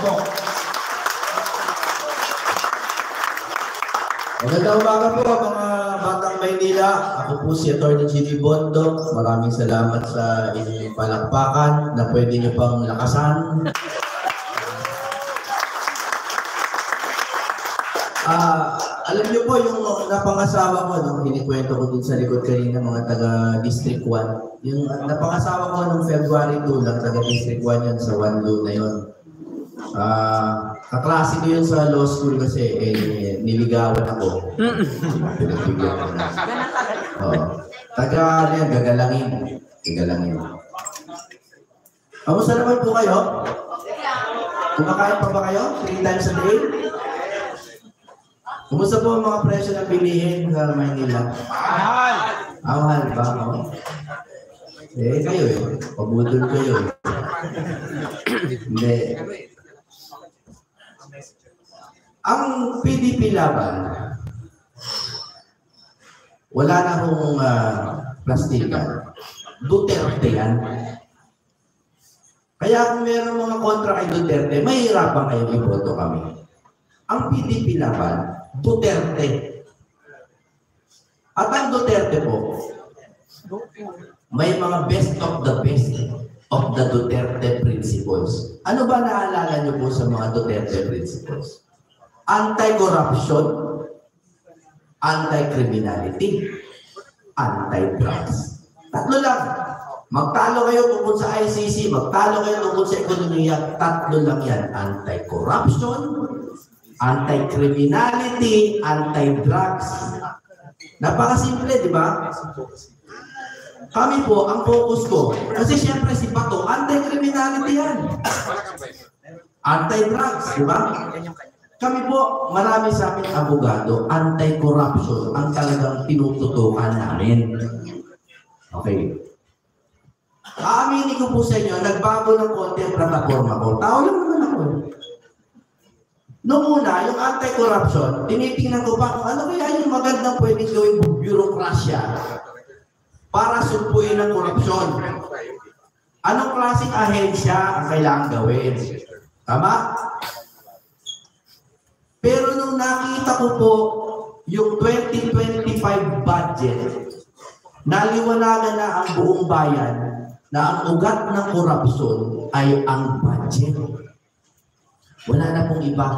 po. Magandang umaga po mga Batang Maynila. Ako po si Atty. Jimmy Bondo. Maraming salamat sa inyong palakpakan na pwede niyo pang lakasan. Alam niyo po yung napangasawa ko, nung hinikwento ko din sa likod kanina mga taga District 1. Yung napangasawa ko nung February 2 lang, taga District 1 yun sa Wanlu na yun. Kaklase ko yun sa law school kasi niligawan ako. Pinagbigyan ko na. Taga yan, gagalangin. Gagalangin. Kamusta naman po kayo? Kumakain pa ba kayo? 3 times a day? Kumusta po ang mga presyo ng bilihin sa Maynila? Mahal! Mahal ba? Oh. Kayo pabudol kayo Hindi. Ang PDP laban, wala na akong plastikan. Duterte yan. Kaya kung meron mga kontra kay Duterte, mahirapan kayo iboto kami. Ang PDP laban, Duterte. At ang Duterte po, may mga best of the Duterte principles. Ano ba naalala niyo po sa mga Duterte principles? Anti-corruption, anti-criminality, anti-drugs. Tatlo lang. Magtalo kayo tungkol sa ICC, magtalo kayo tungkol sa ekonomiya, tatlo lang yan. Anti-corruption, anti-criminality, anti-drugs. Napakasimple, di ba? Kami po, ang focus ko, kasi siyempre si Bato, anti-criminality yan. Anti-drugs, di ba? Kami po, marami sa amin abogado, anti-corruption, ang talagang tinututukan namin. Okay. Aaminin ko po sa inyo, nagbago ng konti ang plataforma ko. Tao lang naman ako. Noong una, yung anti-corruption, tinitingnan ko pa kung ano kaya yung magandang pwedeng gawing bureaucracia para sumpuin ng korupsyon. Anong klaseng ahensya ang kailangan gawin? Tama? Pero nung nakita ko po yung 2025 budget, naliwanagan na ang buong bayan na ang ugat ng korupsyon ay ang budget. Wala na pong iba.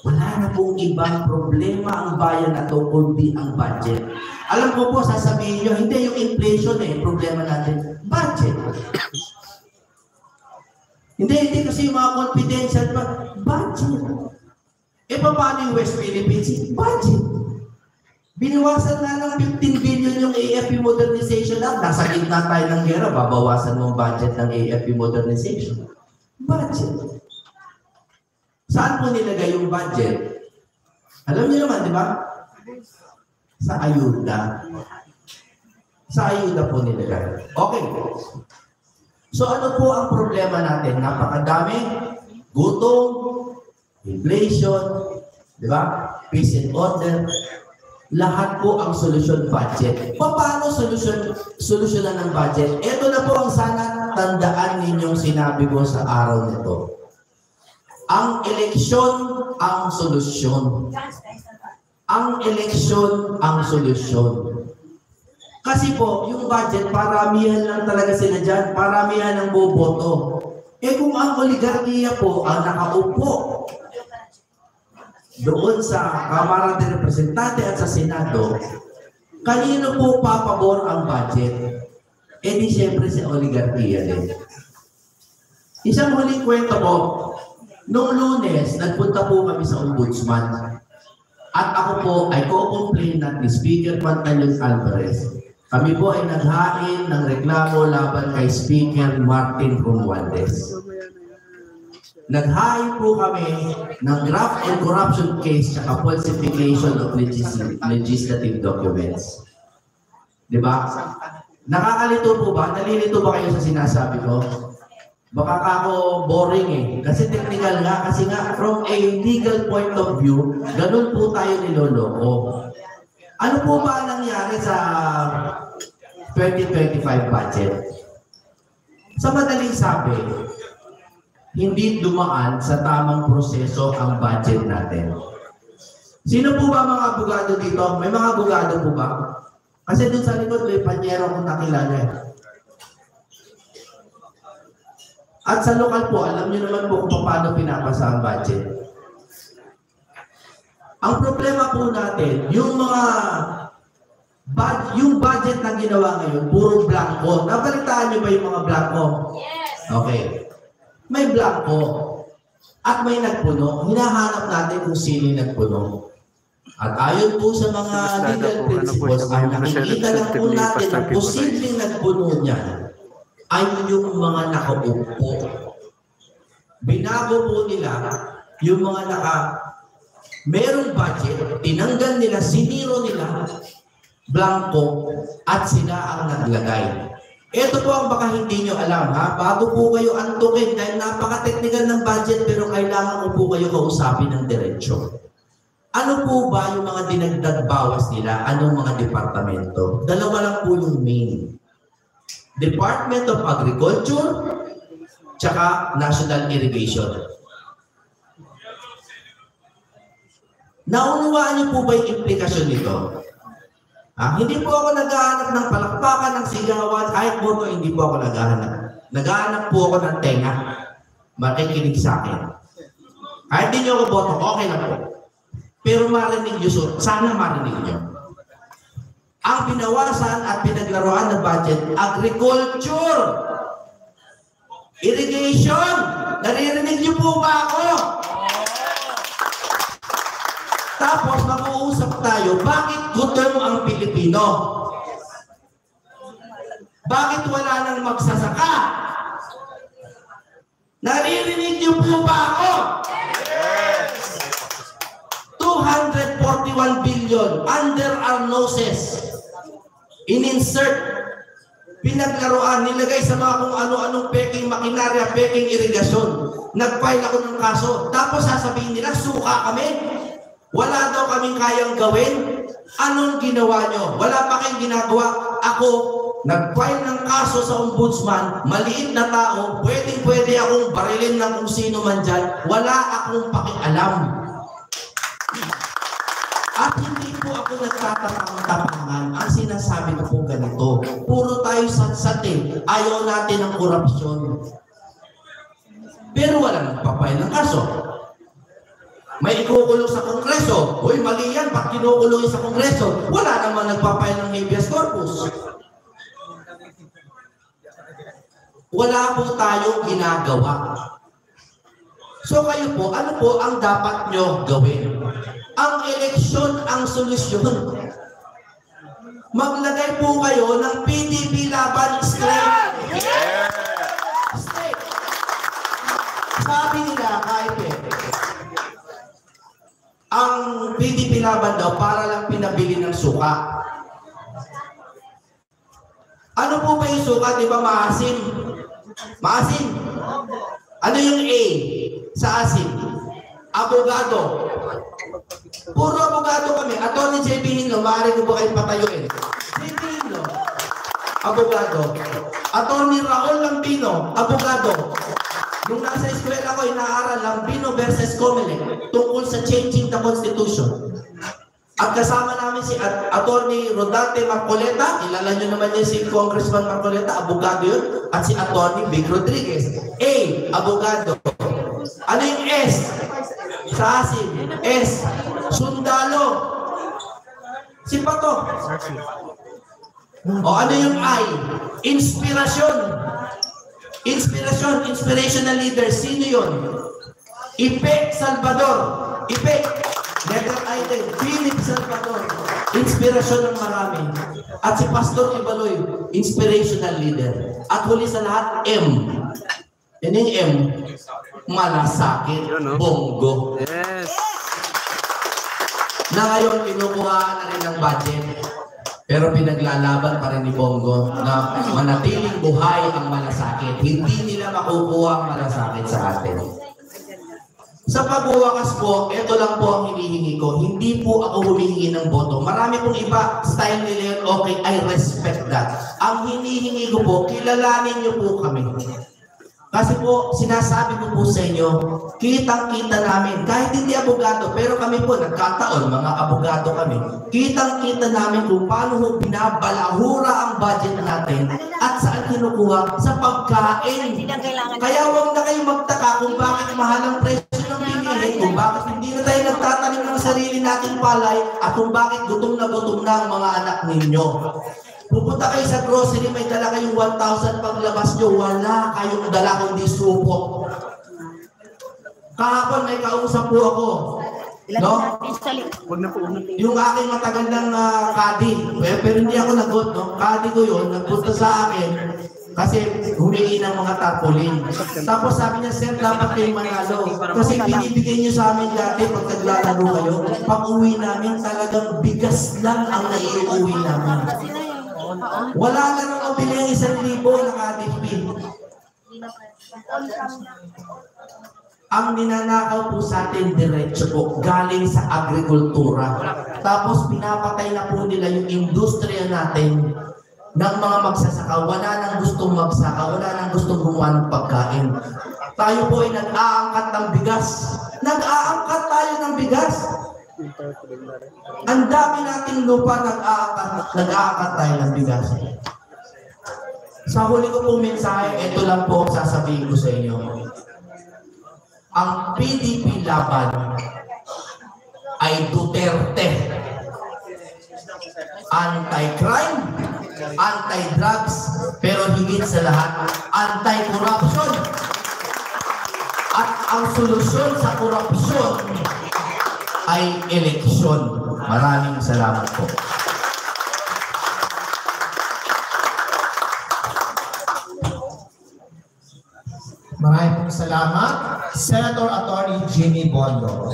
Wala na pong ibang problema ang bayan na to kundi ang budget. Alam ko po, sasabihin nyo, hindi yung inflation problema natin. Budget. Hindi kasi yung mga confidential pa. Budget. Paano yung West Philippines? Budget. Biniwasan na ng 15 billion yung AFP modernization lang. Nasa gitna tayo ng gera, babawasan mo ang budget ng AFP modernization. Budget. Saan po nilagay yung budget? Alam niyo naman, di ba? Sa ayuda. Sa ayuda po nilagay. Okay. So ano po ang problema natin? Napakadami. Gutom, inflation, di ba? Peace and order. Lahat po ang solusyon budget. Paano solusyonan ng budget? Ito na po ang sana tandaan ninyong sinabi ko sa araw nito. Ang eleksyon ang solusyon. Ang eleksyon ang solusyon. Kasi po, yung budget, paramihan lang talaga sila dyan. Paramihan ang boboto. Kung ang oligarkiya po ang nakaupo doon sa Kamara de Representante at sa Senado, kanino po papabor ang budget? Di siyempre sa oligarkiya din. Isang huling kwento po, noong Lunes, nagpunta po kami sa Ombudsman. At ako po ay co-complainant ni Speaker Pantaleon Alvarez. Kami po ay naghain ng reklamo laban kay Speaker Martin Romualdez. Naghain po kami ng graft and corruption case at falsification of legislative documents. Diba? Nakakalito po ba? Nalilito ba kayo sa sinasabi ko? Baka ako boring Kasi technical nga. Kasi nga, from a legal point of view, ganun po tayo niloloko. Ano po ba nangyari sa 2025 budget? Sa madaling sabi, hindi dumaan sa tamang proseso ang budget natin. Sino po ba mga abogado dito? May mga abogado po ba? Kasi dun sa likod, may panyero kung nakilala eh. At sa lokal po, alam niyo naman po kung paano pinapasa ang budget. Ang problema po natin, yung budget na ginawa ngayon, puro blanco. Nabalitaan niyo ba yung mga blanco? Yes. Okay. May blanco at may nagpuno. Hinahanap natin kung sino yung nagpuno. At ayon po sa mga legal principles, ang nakikita lang po natin ang posibleng nagpuno niya ay yung mga nakaupo. Binago po nila yung mga merong budget, tinanggal nila, siniro nila, blanco, at sila ang naglagay. Ito po ang baka hindi nyo alam, ha? Bago po kayo antukin, dahil napaka-technical ng budget, pero kailangan ko po kayo kausapin ng diretsyo. Ano po ba yung mga dinagdag bawas nila? Anong mga departamento? Dalawa lang po yung main. Department of Agriculture, tsaka National Irrigation. Naunawaan niyo po ba yung implikasyon nito? Hindi po ako naghahanap ng palakpakan, ng sigawan, kahit boto, hindi po ako naghahanap. Naghahanap po ako ng tenga. Makikinig sa akin. Kahit hindi niyo ako boto, okay lang po. Pero marinig niyo, sana marinig niyo. Ang pinawasan at pinaglaruan ng budget, agriculture, irrigation, naririnig niyo po ba ako? Tapos mag-uusap tayo, bakit gutom ang Pilipino? Bakit wala nang magsasaka? Naririnig niyo po ba ako? Yes! 241 billion under our noses. In-insert, pinaglaruan, nilagay sa mga kung ano-anong peking makinarya, peking irigasyon. Nag-file ako ng kaso. Tapos sasabihin nila, suka kami. Wala daw kaming kayang gawin. Anong ginawa nyo? Wala pa kayong ginagawa. Ako, nag-file ng kaso sa ombudsman, maliit na tao, pwede akong barilin ng kung sino man dyan. Wala akong pakialam. At hindi po ako nagtatapang-tapangan. Ang sinasabi ko po ganito, puro tayo satsatin. Ayaw natin ng korupsyon. Pero walang nagpapail ng kaso. May ikukulong sa Kongreso. Uy, mali yan. Pag kinukulong sa Kongreso, wala naman nagpapail ng habeas corpus. Wala po tayong ginagawa. So kayo po, ano po ang dapat nyo gawin? Ang eleksyon ang solusyon. Maglagay po kayo ng PDP laban straight. Yeah! Straight. Sabi nila, kahit ang PDP laban daw para lang pinabili ng suka. Ano po ba yung suka? Di ba maasim? Maasim? Ano yung A sa asim? Abogado. Puro abogado kami. Atty. J.B. Hinlo, maaari ko ba kayong patayuin? J.B. Hinlo, abogado. Atty. Raul Lambino, abogado. Nung nasa eskwela ko, inaaral Lambino versus Comelec tungkol sa changing the Constitution. At kasama namin si Atty. Rodante Marcoleta, kilala nyo naman yun si Congressman Marcoleta, abogado yun, at si Atty. Vic Rodriguez. A, abogado. Ano yung S? Sa asin. S, sundalo. Si Pato. O ano yung I? Inspirasyon. Inspirasyon, inspirational leader. Sino yun? Ipe Salvador. Ipe. Letter I din. Philip Salvador. Inspirasyon ng marami. At si Pastor Ibaloy, inspirational leader. At huli sa lahat, M. Yan yung M. Malasakit. Bongo. Yes. Na ngayon, kinukuhaan na rin ng budget. Pero pinaglalaban pa rin ni Bongo na manatiling buhay ang malasakit. Hindi nila makukuha ang malasakit sa atin. Sa pagwawakas po, ito lang po ang hinihingi ko. Hindi po ako humihingi ng boto. Marami pong iba, style nila yun, okay, I respect that. Ang hinihingi ko po, kilalanin niyo po kami. Kasi po, sinasabi ko po sa inyo, kitang-kita namin, kahit hindi abogado, pero kami po, nagkataon, mga abogado kami, kitang-kita namin kung paano po binabalahura ang budget natin at saan kinukuha sa pagkain. Kaya huwag na kayo magtaka kung bakit mahal ang presyo ng bilihin, kung bakit hindi na tayo nagtatanim ng sarili nating palay, at kung bakit gutom na ang mga anak ninyo. Pupunta kayo sa grocery, may dala kayong 1,000, paglabas nyo, wala kayong dala kundi supot. Kahapon may kausap po ako. No? Yung aking matagandang kadi, pero hindi ako nagot, no? Kadi ko yun, nagpunta sa akin kasi humingi ng mga tarpaulin. Tapos sabi niya, sir, dapat kayo manalo. Kasi binibigay niyo sa amin dati pag naglalaro kayo. Pag uwi namin, talagang bigas lang ang naiuwi namin. Wala na nang mabili ang 1,000 na kadipin. Ang ninanakaw po sa atin diretso po, galing sa agrikultura. Tapos pinapatay na po nila yung industriya natin ng mga magsasaka. Wala nang gustong magsaka, wala nang gustong gumawa ng pagkain. Tayo po ay nag-aangkat ng bigas. Nag-aangkat tayo ng bigas. Ang dami nating lupa, nag-aangkat tayo ng bigas. Sa huli ko pong mensahe, ito lang po ang sasabihin ko sa inyo. Ang PDP laban ay Duterte. Anti-crime, anti-drugs, pero higit sa lahat, anti-corruption. At ang solusyon sa korupsyon ay eleksyon. Maraming salamat po. Maraming pong salamat, Senator Attorney Jimmy Bondo.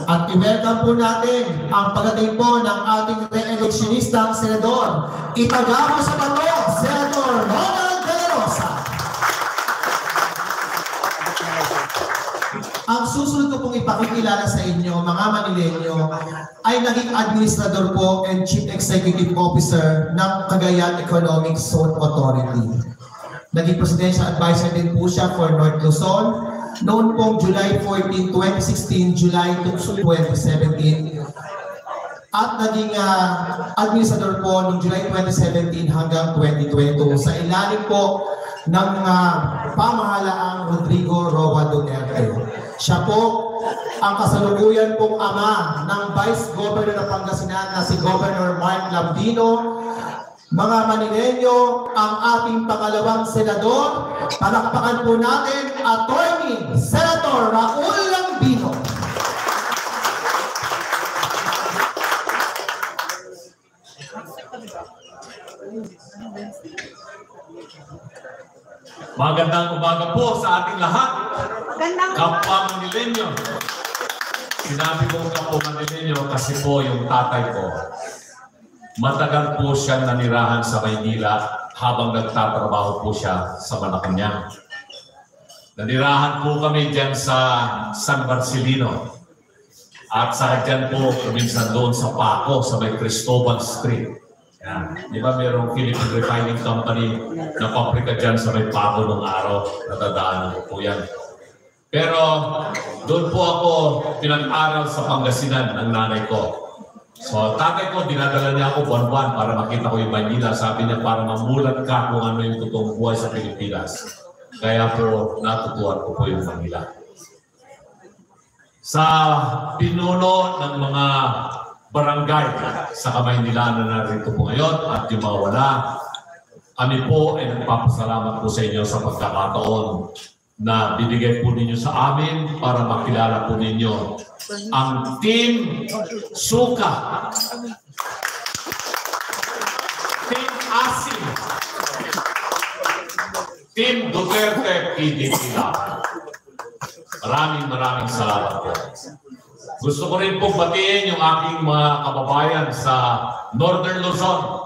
At i-welcome po natin ang pagdating po ng ating re-electionistang senador. Itagamo sa bato, Senator Ronald De La Rosa. Ang susunod ko pong ipakikilala sa inyo, mga Manileño, ay naging administrador po and Chief Executive Officer ng Cagayan Economic Zone Authority. Naging Presidential Advisor din po siya for North Luzon noon pong July 14, 2016, July 2017. At naging administrador po noong July 2017 hanggang 2022 sa ilalim po ng pamahalaang Rodrigo Roa Duterte. Siya po ang kasalukuyan pong ama ng Vice Governor ng Pangasinan na si Governor Mark Lambino. Mga Manileño, ang ating pangalawang senador, palakpakan po natin, Attorney Senator Raul Lambino. Magandang umaga po sa ating lahat. Kapwa Manileño. Sinabi ko Kapwa Manileño kasi po yung tatay ko, matagal po siyang nanirahan sa Maynila habang nagtatrabaho po siya sa Malacanang. Nanirahan po kami dyan sa San Marcelino. At sa dyan po, kuminsan doon sa Paco, sa may Cristobal Street. Yan. Di ba mayroong Philippine Refining Company na pabrika dyan sa may Paco nung araw? Natadaanan ko po yan. Pero doon po ako pinag-aral sa Pangasinan ng nanay ko. So, tatay ko, dinadala niya ako buwan-buwan para makita ko yung Manila. Sabi niya, para mamulat ka kung ano yung totoong buhay sa Pilipinas. Kaya po, natutuhan ko po yung Manila. Sa pinuno ng mga barangay sa Kamaynilan na narito po ngayon at yung mga wala, kami po ay nagpapasalamat po sa inyo sa pagkakataon na binigay po ninyo sa amin para makilala po ninyo ang Team Suka, Team Asim, Team Duterte PDP laban. Maraming salamat po. Gusto ko rin po batiin yung aking mga kababayan sa Northern Luzon.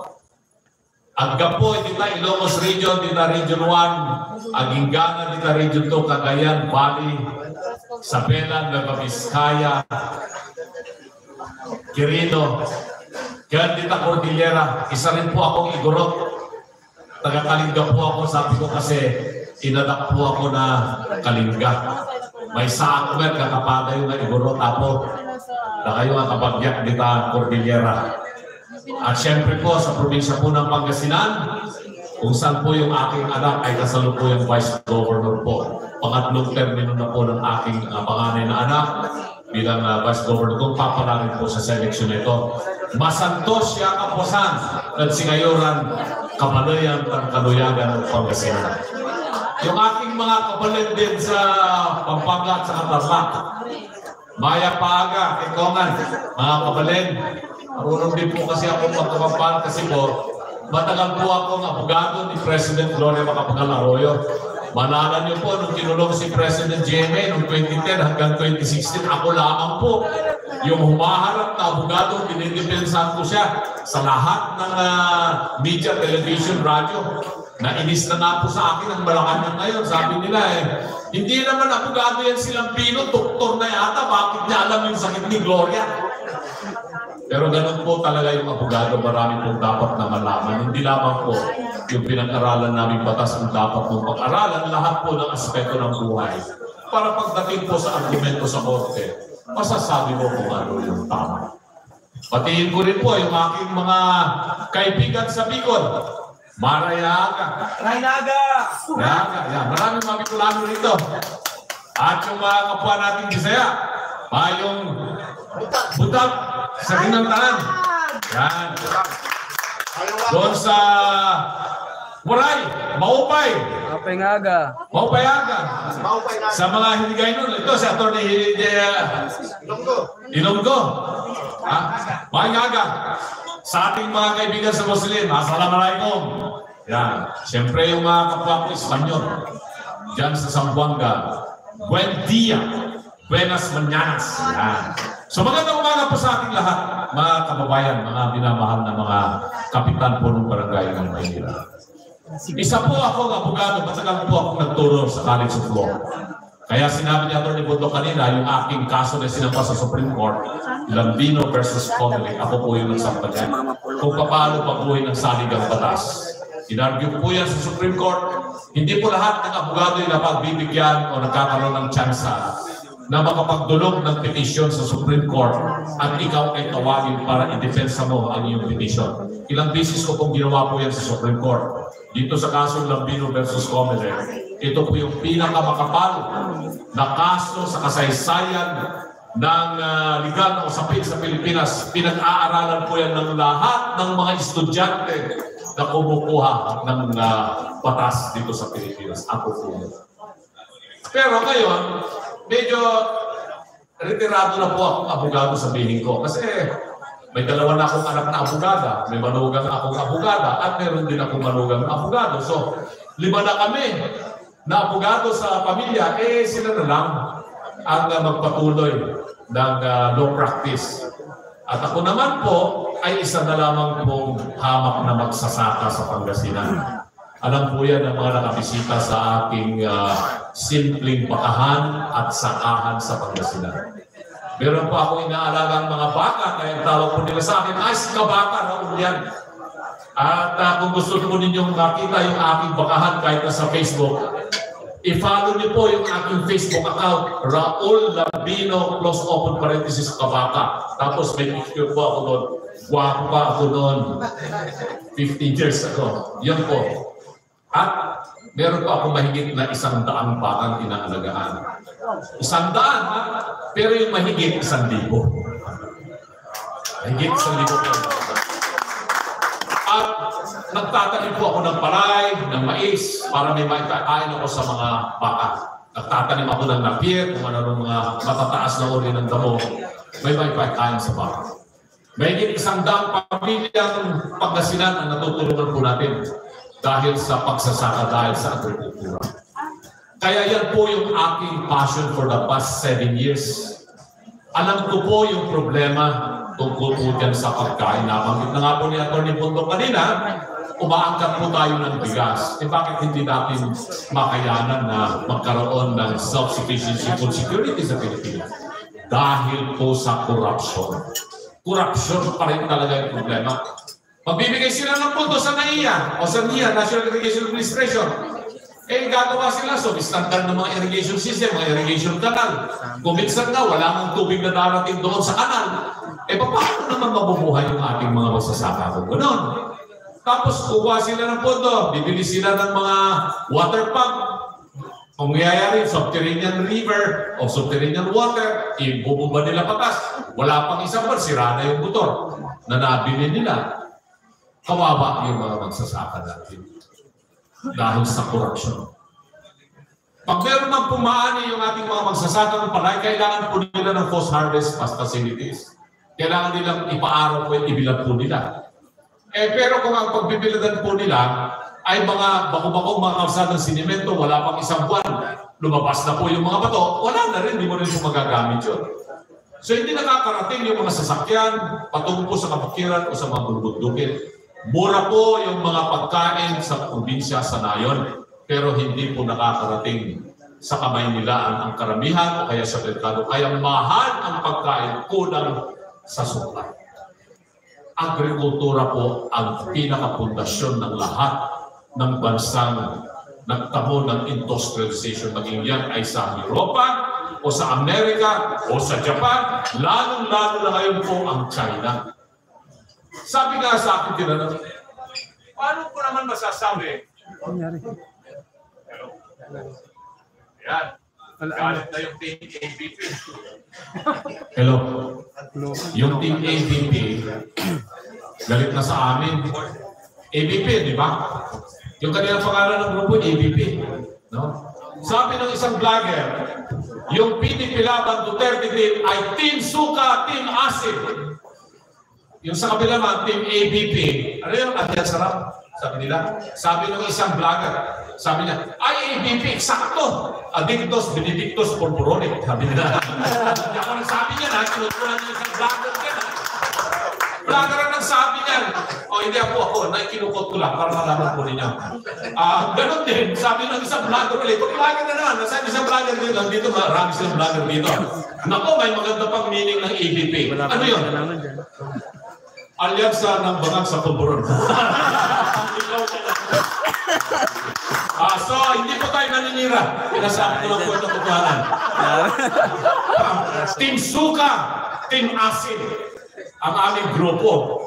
Aggapo, dita Ilocos Region, dita Region 1, Agingana, dita Region 2, Cagayan, Bali, Sabela, Nueva Vizcaya, Quirino, kaya dita Cordillera. Isa rin po akong Igorot. taga-Kalinga po ako. Sabi ko kasi, inadak po ako na Kalinga. May sakmer, kakapada yung naiguro, tapo. Na kayo ang kabagyak dita Cordillera. At syempre po, sa probinsya po ng Pangasinan, kung saan po yung aking anak ay kasalukuyang Vice Governor po. Pangatlong termino na po ng aking panganay na anak bilang Vice Governor. Kung papalarin po sa seleksyon ito, Masantos siya kaposan at singayoran Kamalayan at Kaluyagan ng Pangasinan. Yung aking mga kabalin din sa Pampanga at sa Tarlac, Maya Paaga, Kekongan, mga kabalin, marunong din po kasi ako magkapapal kasi po, matagal po akong abogado ni President Gloria Macapagal Arroyo. Malala niyo po, nung kinulong si President GMA noong 2010 hanggang 2016, ako lamang po yung humaharap na abogado, dinidepensahan ko siya sa lahat ng media, television, radio. Nainis na nga po sa akin ang Malacanang ngayon. Sabi nila hindi naman abogado yan silang Pino, doktor na yata, bakit niya alam yung sakit ni Gloria? Pero ganun po talaga yung abogado, marami pong dapat na malaman. Hindi lamang po yung pinag-aralan namin batas ang dapat mong pag-aralan, lahat po ng aspeto ng buhay. Para pagdating po sa argumento sa korte, masasabi mo kung ano yung tama. Patiin ko rin po yung aking mga kaibigan sa Bicol. Marayaga. Rainaga! Rayaga, yan. Maraming mga Bicolano rito. At yung mga kapwa nating Bisaya, yung Butak, sa Ginantanan. Yan. Doon sa Waray, Maupay. Maupay-ngaga. Maupay-aga. Sa mga Hiligay nun, ito si Atty. Ilonggo. Maupay-ngaga. Sa ating mga kaibigan sa Muslim, Assalamualaikum. Yan. Siyempre yung mga kapwa ko Espanyol. Diyan sa Zamboanga. Buen dia. Buenas mañanas. Yan. So magandang umaga po sa ating lahat, mga kababayan, mga minamahal na mga kapitan po ng barangay ng Maynila. Isa po ako, abogado, matagal po akong nagturo sa College of Law. Kaya sinabi ni Atty. Bondo kanina, yung aking kaso na sinampa sa Supreme Court, Lambino versus Connolly, ako po yung nagsampa niya. Kung paano baguhin ang saligang batas. Inargue po yan sa Supreme Court. Hindi po lahat ng abogado yung napagbibigyan o nagkakaroon ng tsansa na makapagdulog ng petisyon sa Supreme Court at ikaw ay tawagin para i-defensa mo ang iyong petisyon. Ilang beses ko pong ginawa po yan sa Supreme Court. Dito sa kaso Lambino versus Connolly, ito po yung pinakamakapal na kaso sa kasaysayan ng legal na usapin sa Pilipinas. Pinag-aaralan po yan ng lahat ng mga estudyante na kumukuha ng batas dito sa Pilipinas. Ako po yun. Pero ngayon, medyo retirado na po akong abogado sabihin ko. Kasi may dalawa na akong anak na abogada, may manugang akong abogada, at meron din akong manugang na abogado. So, 5 na kami na abogado sa pamilya, sila na lang ang magpatuloy ng law practice. At ako naman po ay isa na lamang pong hamak na magsasaka sa Pangasinan. Alam po yan ng mga nakabisita sa aking simpleng bakahan at sakahan sa Pangasinan. Meron po akong inaalagang mga baka, kaya tawag po nila sa akin, si kabaka raon yan. At kung gusto po ninyong makita yung aking bakahan kahit na sa Facebook, i-follow niyo po yung aking Facebook account, Raul Lambino, close open parenthesis kabaka. Tapos may picture po ako doon. Guwapo pa ako doon. 15 years ago. Yan po. At meron pa ako mahigit na 100 bakang inaalagaan. 100, ha? Pero yung mahigit 1,000. Mahigit 1,000 po. At nagtatanim po ako ng palay, ng mais, para may maikain ako sa mga baka. Nagtatanim ako ng napier, kung ano ng mga matataas na uri ng damo, may maikain sa baka. Mahigit 100 pamilyang Pangasinan ang natutulungan po natin dahil sa pagsasaka, dahil sa agrikultura. Kaya yan po yung aking passion for the past 7 years. Alam ko po yung problema tungkol po dyan sa pagkain. Nabanggit na nga po ni Atty. Bondo kanina, umaangkat po tayo ng bigas. Bakit hindi natin makayanan na magkaroon ng self-sufficiency food security sa Pilipinas? Dahil po sa corruption. Corruption pa rin talaga yung problema. Magbibigay sila ng pondo sa NAIA o sa NIA, National Irrigation Administration. Eh, gagawa sila so standard ng mga irrigation system, mga irrigation canal. Kung minsan nga, wala mong tubig na darating doon sa kanal. Eh, paano naman mabubuhay yung ating mga magsasaka kung gano'n? Tapos, kukuha sila ng pondo, bibili sila ng mga water pump. Kung mayayari, subterranean river o subterranean water, ibubumba nila patas. Wala pang isang buwan, sira na yung motor na nabili nila. Kawawa yung mga magsasaka natin dahil sa korupsyon. Pag meron mang pumaani yung ating mga magsasaka ng palay, kailangan po nila ng post-harvest facilities. Kailangan nilang ipaaraw po at ibilang po nila. Eh, pero kung ang pagbibilidan po nila ay mga bako-bakong mga kalsadang sinimento, wala pang isang buwan, lumabas na po yung mga bato, wala na rin, hindi mo rin po magagamit yun. So hindi nakakarating yung mga sasakyan patungo po sa kabukiran o sa mga bulubundukin. Mura po yung mga pagkain sa probinsya sa Nayon, pero hindi po nakakarating sa kamay nila ang karamihan o kaya sa merkado. Kaya mahal ang pagkain, kulang sa supply. Agrikultura po ang pinakapundasyon ng lahat ng bansang nagtamo ng industrialization. Maging yan ay sa Europa o sa Amerika o sa Japan, lalong-lalo na ngayon po ang China. Sabi nga sa akin tinanong, paano ko naman masasabi? Yan. Galit na yung team ABP. Hello. Yung team ABP, galit na sa amin. ABP, di ba? Yung kanilang pangalan ng grupo, ABP. No? Sabi ng isang vlogger, yung PDP Laban Duterte team ay Team Suka, Team Asin. Yung sa kabila naman, Team ABP. Ano yung Adyan Sarap? Sabi nila. Sabi ng isang vlogger, sabi niya, ay ABP, sakto. Adictos, Benedictus, Purpuronic. Sabi nila. Hindi ako nagsabi niya na, kinutulan niya isang vlogger ka na. Vlogger ang nagsabi niya. O hindi ako, naikinukot ko lang para malaman po ninyo. Ganon din, sabi ng isang vlogger ulit. Kung vlogger na naman, nasabi isang vlogger dito, dito marami silang vlogger dito. Nako, may maganda pang meaning ng ABP. Ano yun? Alyansa ng bangag sa pulburon. So, hindi po tayo naninira. Pinasabi ko lang po itong kutuhanan. Team Suka, Team Asin, ang aming grupo.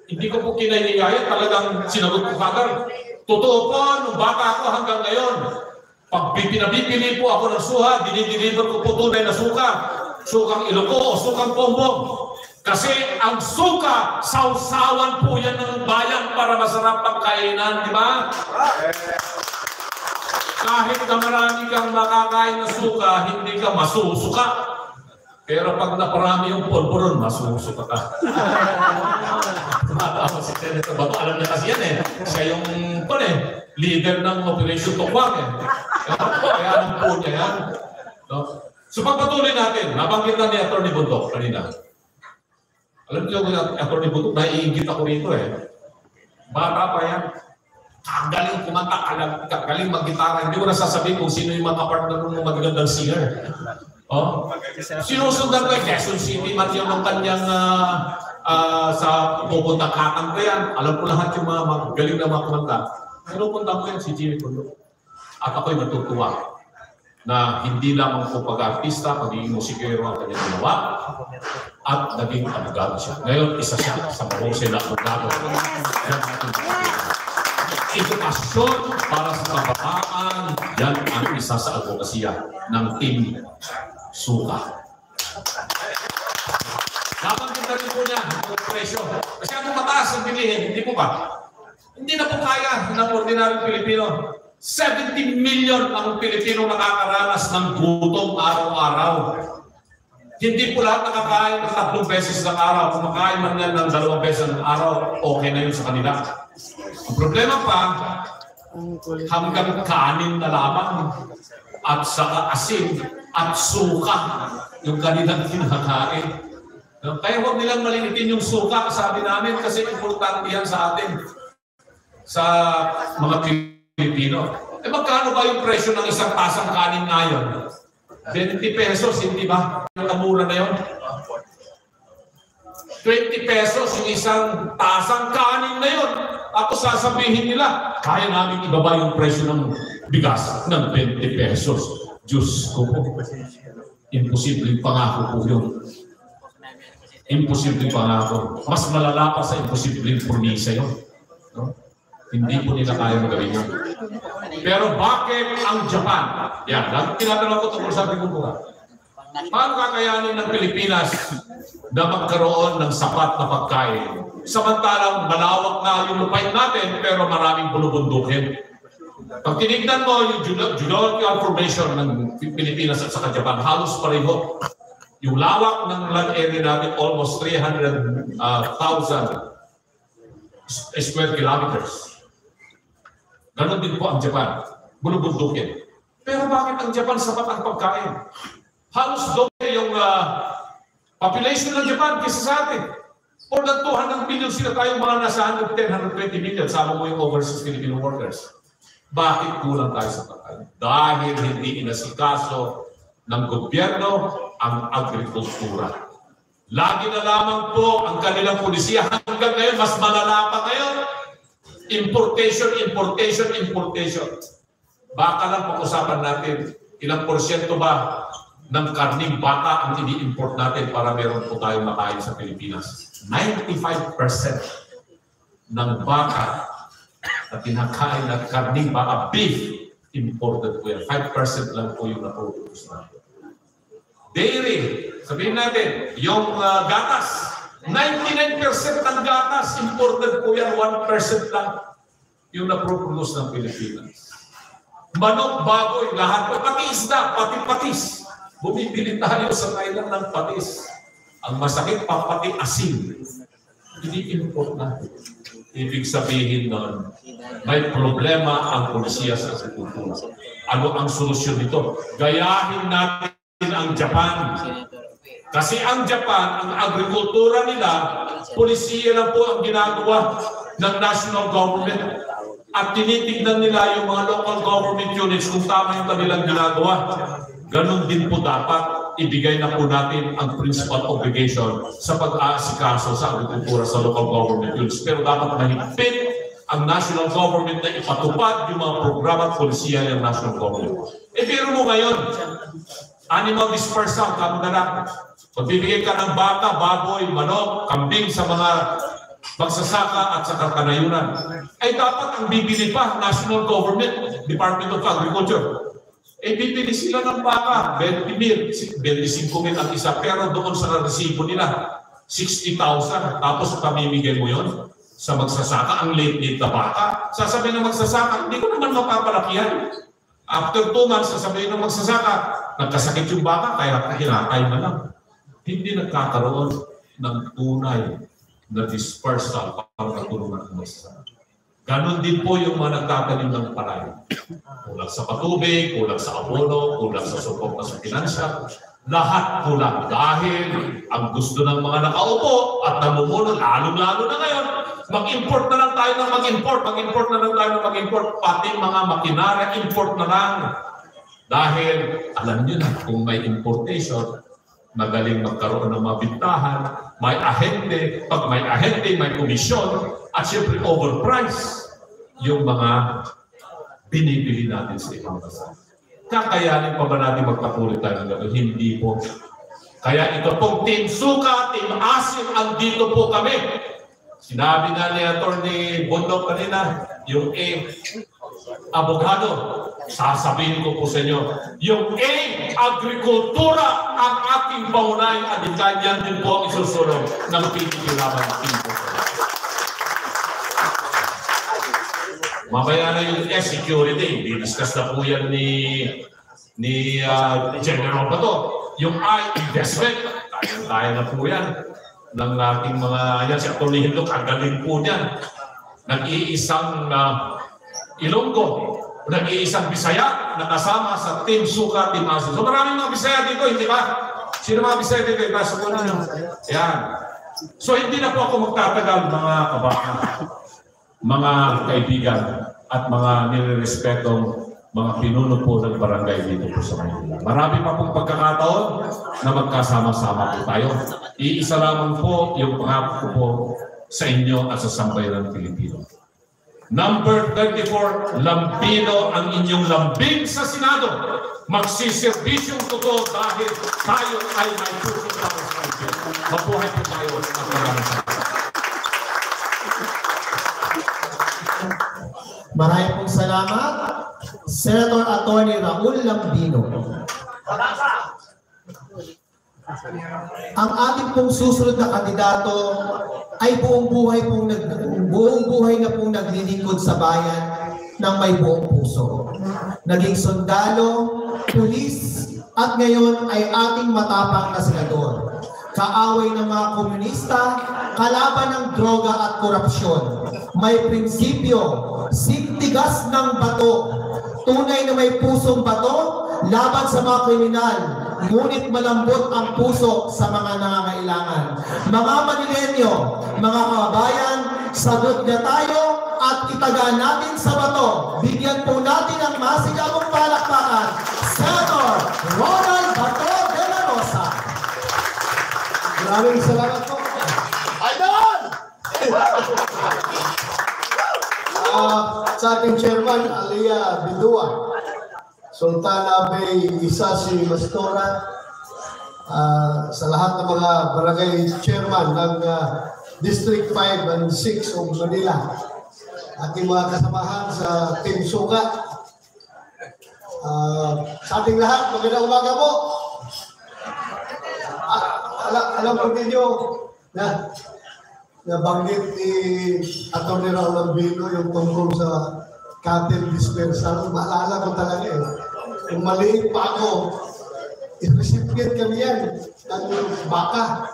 Hindi ko po kinahihiyaya, talagang sinagot ko kagad. Totoo po, nung bata ako hanggang ngayon, pag pinabibili po ako ng suha, dinideliver ko po tunay na suka. Sukang Ilocos o sukang Pombong. Kasi ang suka, sausawan po yan ng bayan para masarap ang kainan, di ba? Kahit na marami kang makakain na suka, hindi ka masusuka. Pero pag naparami yung polvoron, masusuka ka. Tumatawa si Senator Bato, alam niya kasi yan eh. Siya yung leader ng Operation Tukwang eh. Kaya alam po niya yan. No? So pagpatuloy natin, nabanggit na ni Atty. Bundok kanina. Alam niyo, Atty. Bundok, naiingit ako rito eh. Bata pa yan. Galing kumanta, galing mag-gitara. Hindi mo nasasabihin kung sino yung mga partner ng magagandang singer. Oh? Sinusundan ko eh, Quezon City, man yung kanyang sa pupuntang kakanta yan. Alam ko lahat yung mga galing na mga kumanta. Pinupunta ko yan si Jimmy Bundok. At ako'y natutuwa na hindi lamang po pag-artista, pagiging musikero ang kanyang ginawa, at naging abogado siya. Ngayon, isa siya sa mahusay na abogado. Edukasyon para sa kabataan, yan ang isa sa advokasya ng Team Suka. Nabanggit na rin po niya ang presyo. Kasi ang mataas ang bilihin, hindi po ba? Hindi na po kaya ng ordinaryong Pilipino. 70 million ang Pilipino nakakaranas ng gutom araw-araw. Hindi po lahat nakakain ng 3 beses ng araw. Kung makain man yan ng 2 beses ng araw, okay na yun sa kanila. Ang problema pa, hanggang kanin na lamang at saka asin at suka yung kanilang kinakain. Kaya huwag nilang malinitin yung suka, sabi namin, kasi importante yan sa atin, sa mga Pilipino. Magkano ba yung presyo ng isang tasang kanin ngayon? 20 pesos, hindi ba? Yung kamura na yun? 20 pesos yung isang tasang kanin na yun. Tapos sasabihin nila, kaya namin ibaba yung presyo ng bigas ng 20 pesos. Diyos ko po. Imposibleng pangako po yun. Imposibleng pangako. Mas malala pa sa imposibleng promisa yun. No? Hindi po nila kaya magawin yun. Pero bakit ang Japan? Yan, tinatanong ko tungkol sa agrikultura. Paano kakayanin ng Pilipinas na magkaroon ng sapat na pagkain? Samantalang malawak na yung lupain natin pero maraming bulubundukin. Pag tinignan mo yung geological formation ng Pilipinas at saka Japan, halos pareho. Yung lawak ng land area natin, almost 300,000 square kilometers. Ganon din po ang Japan. Bulubundukin. Pero bakit ang Japan sapat ang pagkain? Halos doble yung population ng Japan kaysa sa atin. More than 200 million sila tayong mga nasa 110, 120 million. Sama mo yung overseas Filipino workers. Bakit kulang tayo sa pagkain? Dahil hindi inasikaso ng gobyerno ang agrikultura. Lagi na lamang po ang kanilang polisiya hanggang ngayon, mas malala pa ngayon. Importation, importation, importation. Baka lang pag-usapan natin, ilang porsyento ba ng karning baka ang ini-import natin para meron po tayong makain sa Pilipinas. 95% ng baka na kinakain at karning baka, beef, imported po yan. 5% lang po yung na-produce natin. Dairy, sabihin natin, yung gatas, 99% ng gatas, imported po yan, 1% lang yung na-produce ng Pilipinas. Manok, baboy, lahat po, pati isda, pati patis. Bumibili tayo sa Thailand ng patis. Ang masakit pa, pati asin. Hindi import na. Ibig sabihin nun, may problema ang polisiya sa agrikultura. Ano ang solusyon nito? Gayahin natin ang Japan. Kasi ang Japan, ang agrikultura nila, polisiya lang po ang ginagawa ng national government. At tinitignan nila yung mga local government units kung tama yung kanilang ginagawa. Ganon din po dapat ibigay na po natin ang principal obligation sa pag-aasikaso sa agrikultura sa local government units. Pero dapat mahigpit ang national government na ipatupad yung mga programa at polisiya ng national government. E pero mo ngayon, animal dispersal, kamo na lang. Pagbibigay ka ng baka, baboy, manok, kambing sa mga magsasaka at sa kanayunan, ay dapat ang bibili pa national government, Department of Agriculture. Eh, bibili sila ng baka, 25,000 ang isa, pero doon sa resibo nila, 60,000. Tapos pamimigay mo yon sa magsasaka, ang late na baka. Sasabihin ng magsasaka, hindi ko naman mapapalakihan. After 2 months, sasabihin ng magsasaka, nagkasakit yung baka, kaya hinatay na lang. Hindi nagkakaroon ng tunay na dispersal para natulungan ng magsasaka. Ganon din po yung mga nagtatanim ng palay. Kulang sa patubig, kulang sa abono, kulang sa suporta sa pinansya. Lahat kulang dahil ang gusto ng mga nakaupo at namumuno, lalong-lalo na ngayon, mag-import na lang tayo ng mag-import, mag-import na lang tayo ng mag-import, pati mga makinarya, import na lang. Dahil alam nyo na, kung may importation, magaling magkaroon ng mabintahan, may ahente, pag may ahente, may komisyon, at siyempre overprice yung mga binibili natin sa ibang bansa. Kakayanin pa ba natin magpatuloy tayo ng gano'n? Hindi po. Kaya ito pong Team Suka, Team Asim, andito po kami. Sinabi na ni Atty. Bondok kanina, yung abogado, sasabihin ko po sa inyo, yung agrikultura ang ating paunahing adhikain, yan din po ang isusulong ng PDP laban ng Team. Mamaya na yung security, discuss na po yan ni General Bato. Yung investment, kaya na po yan ng ating mga, yan si Atty. Hindok, ang galing po niyan. Nag-iisang Ilonggo, nag-iisang Bisaya na kasama sa Team Suka, Team Asim. So maraming mga Bisaya dito, hindi ba? Sino mga Bisaya dito? Ipasa ko na nyo. Yan. So hindi na po ako magtatagal mga kabakan, mga kaibigan at mga nirerespetong mga pinuno po ng barangay dito po sa Manila. Marami pa pong pagkakataon na magkasama-sama po tayo. Iisa lamang po yung pangako ko po sa inyo at sa sambayan ng Pilipino. Number 34, lambino ang inyong lambing sa Senado. Magsisirbisyong totoo dahil tayo ay may pusong para sa Diyos. Mabuhay po tayo at maraming salamat. Maraming pong salamat, Senator Atty. Raul Lambino. Ang ating pong susunod na kandidato ay buong buhay na pong naglilingkod sa bayan ng may buong puso. Naging sundalo, pulis, at ngayon ay ating matapang na senador. Kaaway ng mga komunista, kalaban ng droga at korupsyon. May prinsipyo, sintigas ng bato. Tunay na may pusong bato, laban sa mga kriminal. Ngunit malambot ang puso sa mga nangangailangan. Mga Manilenyo, mga kababayan, sagot na tayo at itagaan natin sa bato. Bigyan po natin ang masigabong palakpakan, Senator Ronald Bato de la Rosa. Maraming salamat po. Idol! Sa ating chairman, Alia Bidua, Sultana Bay Isasi Mastora, sa lahat ng mga barangay chairman ng District 5 and 6 of Manila, ating mga kasamahan sa Team Suga, sa ating lahat, magandang umaga po. Alam po ninyo na nabanggit ni Atty. Raul Lambino yung tungkol sa cattle dispersal. Maalala ko talaga eh. Kung maliit pa ako, i-recipient kami yan ng baka.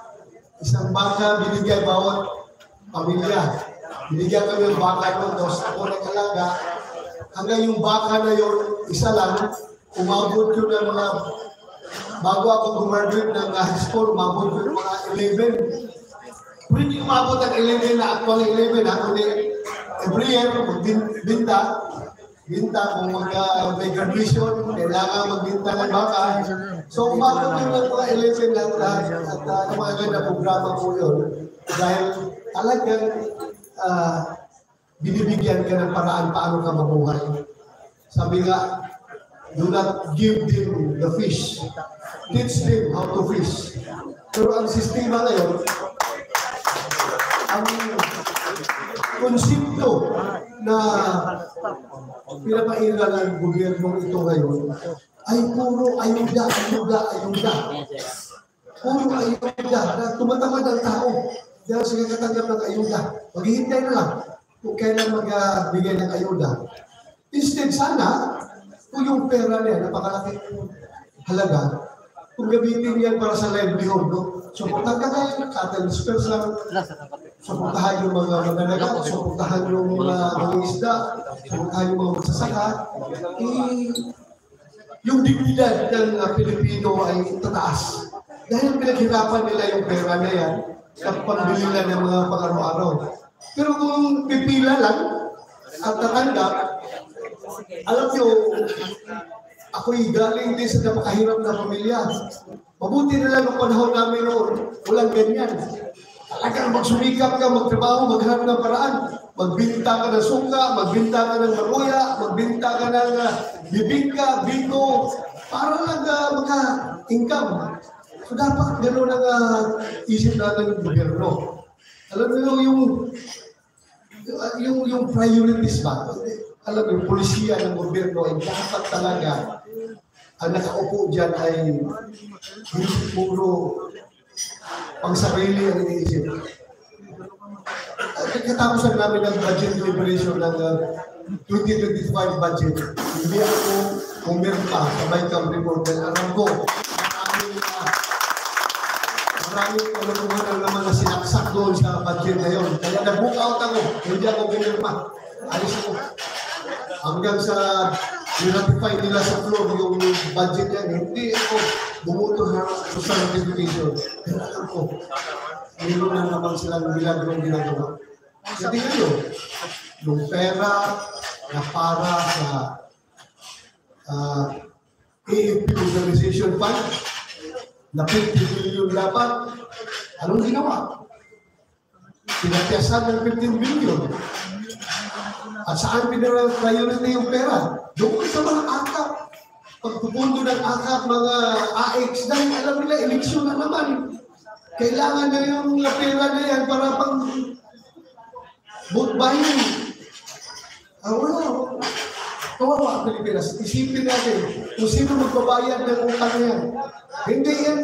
Isang baka binigay bawat pamilya. Binigyan kami ng baka doon, tapos ako nag-alaga. Hanggang yung baka na yun, isa lang, umabot yun ng mga, bago ako gumaduate ng high school, umabot yun ng mga 11. Pwede umabot ng 11 na actual 11, kundi every year, binta, kung may graduation, kailangan magbinta ng baka. So, umabot yun ng mga 11 lang lahat at yung mga ganda programa po yun. Dahil talagang binibigyan ka ng paraan paano ka mabuhay. Sabi nga, do not give them the fish. Teach them how to fish. Pero ang sistema ngayon, ang konsepto na pinapailan ng gobyerno ito ngayon ay puro ayuda. Puro ayuda na tumatamad ang tao dahil sa kakatanggap ng ayuda. Maghihintay na lang kung kailan magbigay ng ayuda. Instead, sana, kung yung pera niya, napakalaking halaga, kung gamitin yan para sa livelihood, no? Suportahan ka kayo ng cattle dispersal, suportahan yung mga mananagat, suportahan yung mga isda, suportahan yung mga magsasaka, yung dignidad ng Pilipino ay tataas. Dahil pinaghirapan nila yung pera na yan, at pambili lang ng mga pang-araw-araw. Pero kung pipila lang at tatanggap, alam nyo, ako'y galing din sa napakahirap na pamilya. Mabuti na lang ang panahon namin noon, walang ganyan. Talagang magsumikap ka, magtrabaho, maghanap ng paraan. Magbinta ka ng suka, magbinta ka ng maruya, magbinta ka ng bibingka, bingo, para lang maka-income. So dapat gano'n ang isip natin ng gobyerno. Alam mo yung priorities ba? Alam mo, yung polisiya ng gobyerno ay dapat talaga ang nakaupo dyan ay hindi puro pang sarili ang iniisip. Katapos namin ng budget deliberation ng 2025 budget, hindi ako pumirma sa Bicam report dahil alam ko maraming kaluluhan ang naman na sinaksak doon sa budget na yun. Kaya nag-book out ako, hindi ako pumirma. Alis ako. Hanggang sa i-ratify nila sa floor yung budget yan, hindi ako bumuto sa ratification. Pero alam ko, mayroon na naman silang bilagrong ginagawa. Kasi ngayon, yung pera na para sa AFP Organization Fund, na 50 billion dapat, Anong ginawa? Pinatiyasan ng 15 billion. At saan pinag-priority yung pera? Doon sa mga akap. Pagpupundo ng akap, mga AX, dahil alam nila, eleksyon na naman. Kailangan na yung pera na yan para pang vote buying. Wala. Kawawa ang Pilipinas. Isipin natin kung sino magbabayad ng utang na yan. Hindi yan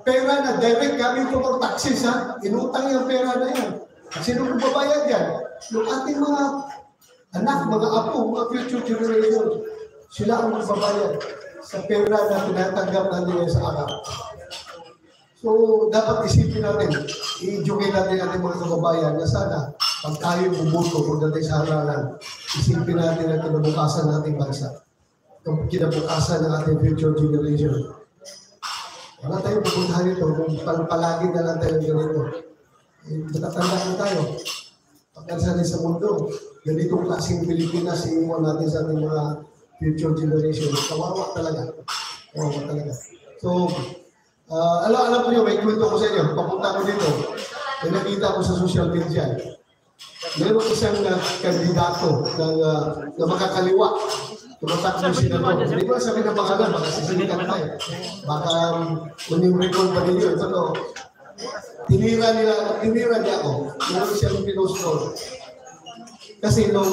pera na direct gamit ko for taxes, ha? Inutang yung pera na yan. Sino magbabayad yan? Yung ating mga anak, mga apo, mga future generation, sila ang magbabayad sa pera na tinatanggap natin sa akap. So, dapat isipin natin, i-educate natin ating mga kababayan na sana, pag tayo bumuto pagdating sa halalan, isipin natin ang kinabukasan ng ating bansa. Ang kinabukasan ng ating future generation. Wala tayong pupuntahan ito kung palagi na lang tayo ganito. Matatanda na tayo. Pagkansanin sa mundo, ganitong klaseng Pilipinas, iiwan natin sa ating mga future generation. Kawawa talaga. Kawawa talaga. So, alam ko nyo, may kwento ko sa inyo. Papunta ko dito. May nakita ko sa social media. Meron isang kandidato na makakaliwa. Tumatakbo siya na to. Hindi ko sabi ng pangalan, baka sisilikan tayo. Baka unang-record pa ninyo. Ito, tinira niya ako. Meron siyang pinost ko. Kasi nung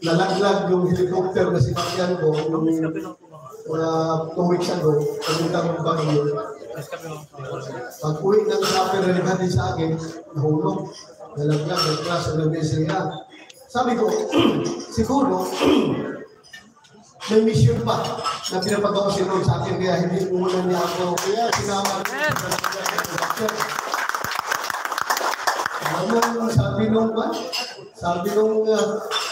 nalaglag yung helicopter na sinakyan ko, nung 2 weeks ago, pagkutang ng bagyo, pag-uwi ng trapper na naghatid sa akin, nahulog, nalaglag, nag-crash ang nabisiya. Sabi ko, siguro, may mission pa na pinapagawa si Lord sa akin, kaya hindi muna niya ako, kaya sinama naman, sabi nung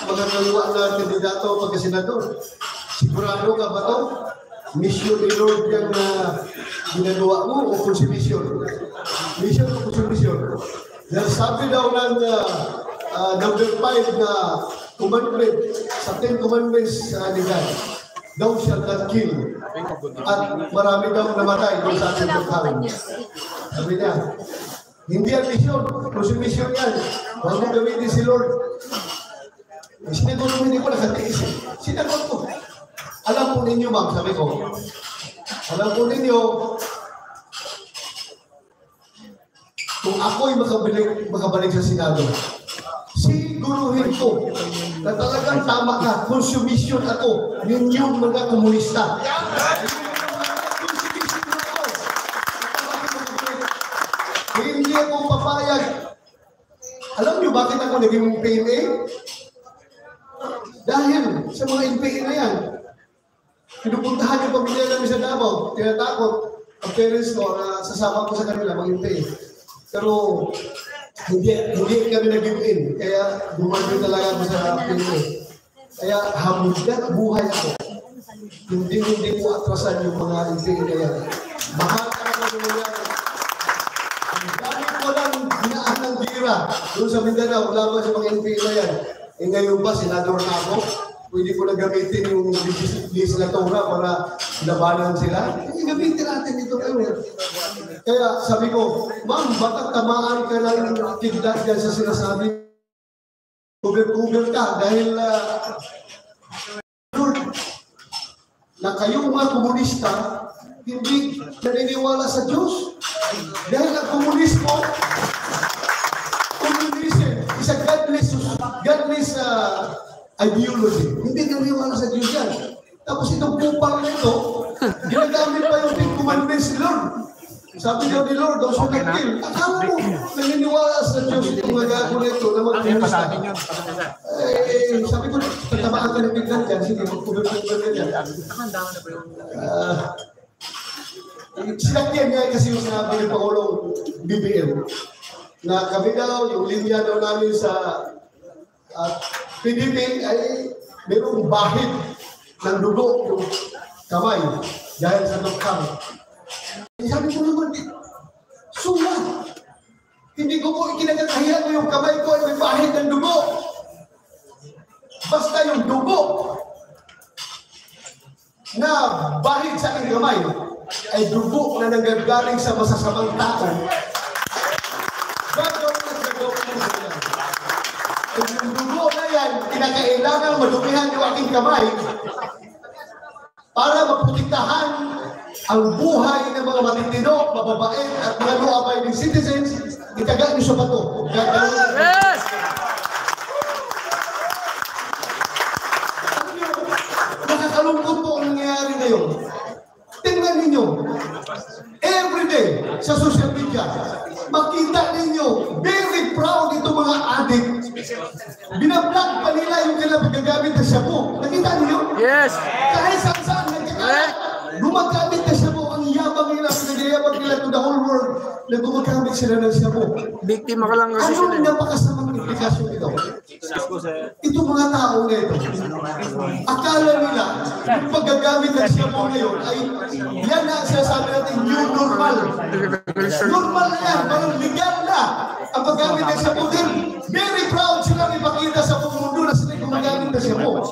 mga kaliwa na kandidato pagka-senador, sigurado ka ba ito? Mission ni Lord yung ginagawa mo o consumption? Mission o consumption? Dahil sabi daw ng number 5 na commandment, sa 10 commandments ni God, thou shalt not kill. At marami daw namatay doon sa ating pagkain. Sabi niya, hindi yan mission, consumption yan. Huwag mo gamitin si Lord. Sinagot ko, hindi ko nakatiis. Sinagot ko. Alam po ninyo, ma'am, sabi ko, alam po ninyo, kung ako'y makabalik sa Senado, siguruhin ko na talagang tama ka, consumption ako, ninyong mga komunista. Hindi ako papayag. Alam niyo bakit ako naging PNA? Dahil sa mga NPA na yan, pinupuntahan yung pamilya namin sa Davao, tinatakot ang parents ko na sasama ko sa kanila mag-NPA. Pero hindi kami nag-give-in, kaya bumalik talaga ako sa PNA. Kaya hamon na buhay ako. Hindi ko atrasan yung mga NPA na yan. Mahal ka na nila. Dahil ko lang hinaan ng gira doon sa Mindanao, laban sa mga NPA na yan. Eh ngayon ba, senador na ako? Pwede ko na gamitin yung legislatura para labanan sila? Hindi gamitin natin ito ngayon. Kaya sabi ko, ma'am, bakit tamaan ka ng kidlat dyan sa sinasabi? Cover ka dahil na kayong mga komunista hindi naniniwala sa Diyos. Dahil ang komunismo, communism is a godless ideology. Hindi naniniwala sa Diyos yan. Tapos itong kupal na ito, ginagamit pa yung 10 commandments ni Lord. Sabi daw ni Lord, those who not kill. Akala mo, naniniwala sa Diyos itong mga gago na ito na mag-komunista. Sabi ko, pagtamaan ka ng biglan dyan, sige, mag-cover na dyan. Sinakyan niya kasi yung sinabi ng Pangulong BBM na kami daw, yung linya daw namin sa PDP ay mayroong bahid ng dugo yung kamay dahil sa doktor. Sabi ko naman, sula. Hindi ko po ikinagakahiyan mo yung kamay ko ay may bahid ng dugo. Basta yung dugo na bahid sa aking kamay ay dugo na nanggagaling sa masasamang tao, gagawin na yan. At yung dugo na yan, kinakailangan madumihan yung aking kamay para maprotektahan ang buhay ng mga matitino, mababait at mga law-abiding citizens. Itaga niyo sa bato. Yes! Nakakalungkot po ang nangyayari ngayon. Tingnan ninyo, everyday sa social media, makita ninyo, very proud itong mga adik. Binablog pa nila yung kailang pagkagamit na shabu. Nakita ninyo? Yes! Kahit saan nagkakalat, gumagamit na shabu. Ang yabang nila, pinagayabang nila to the whole world na gumagamit sila ng shabu. Biktima ka lang kasi ano sila. napakasamang implikasyon ito? Itong mga tao na ito, akala nila, yung paggagamit ng shabu ngayon ay yan na ang sinasabi natin, new normal. Normal na yan, parang legal na ang paggamit ng shabu. Very proud sila ipakita sa buong mundo na sila gumagamit ng shabu.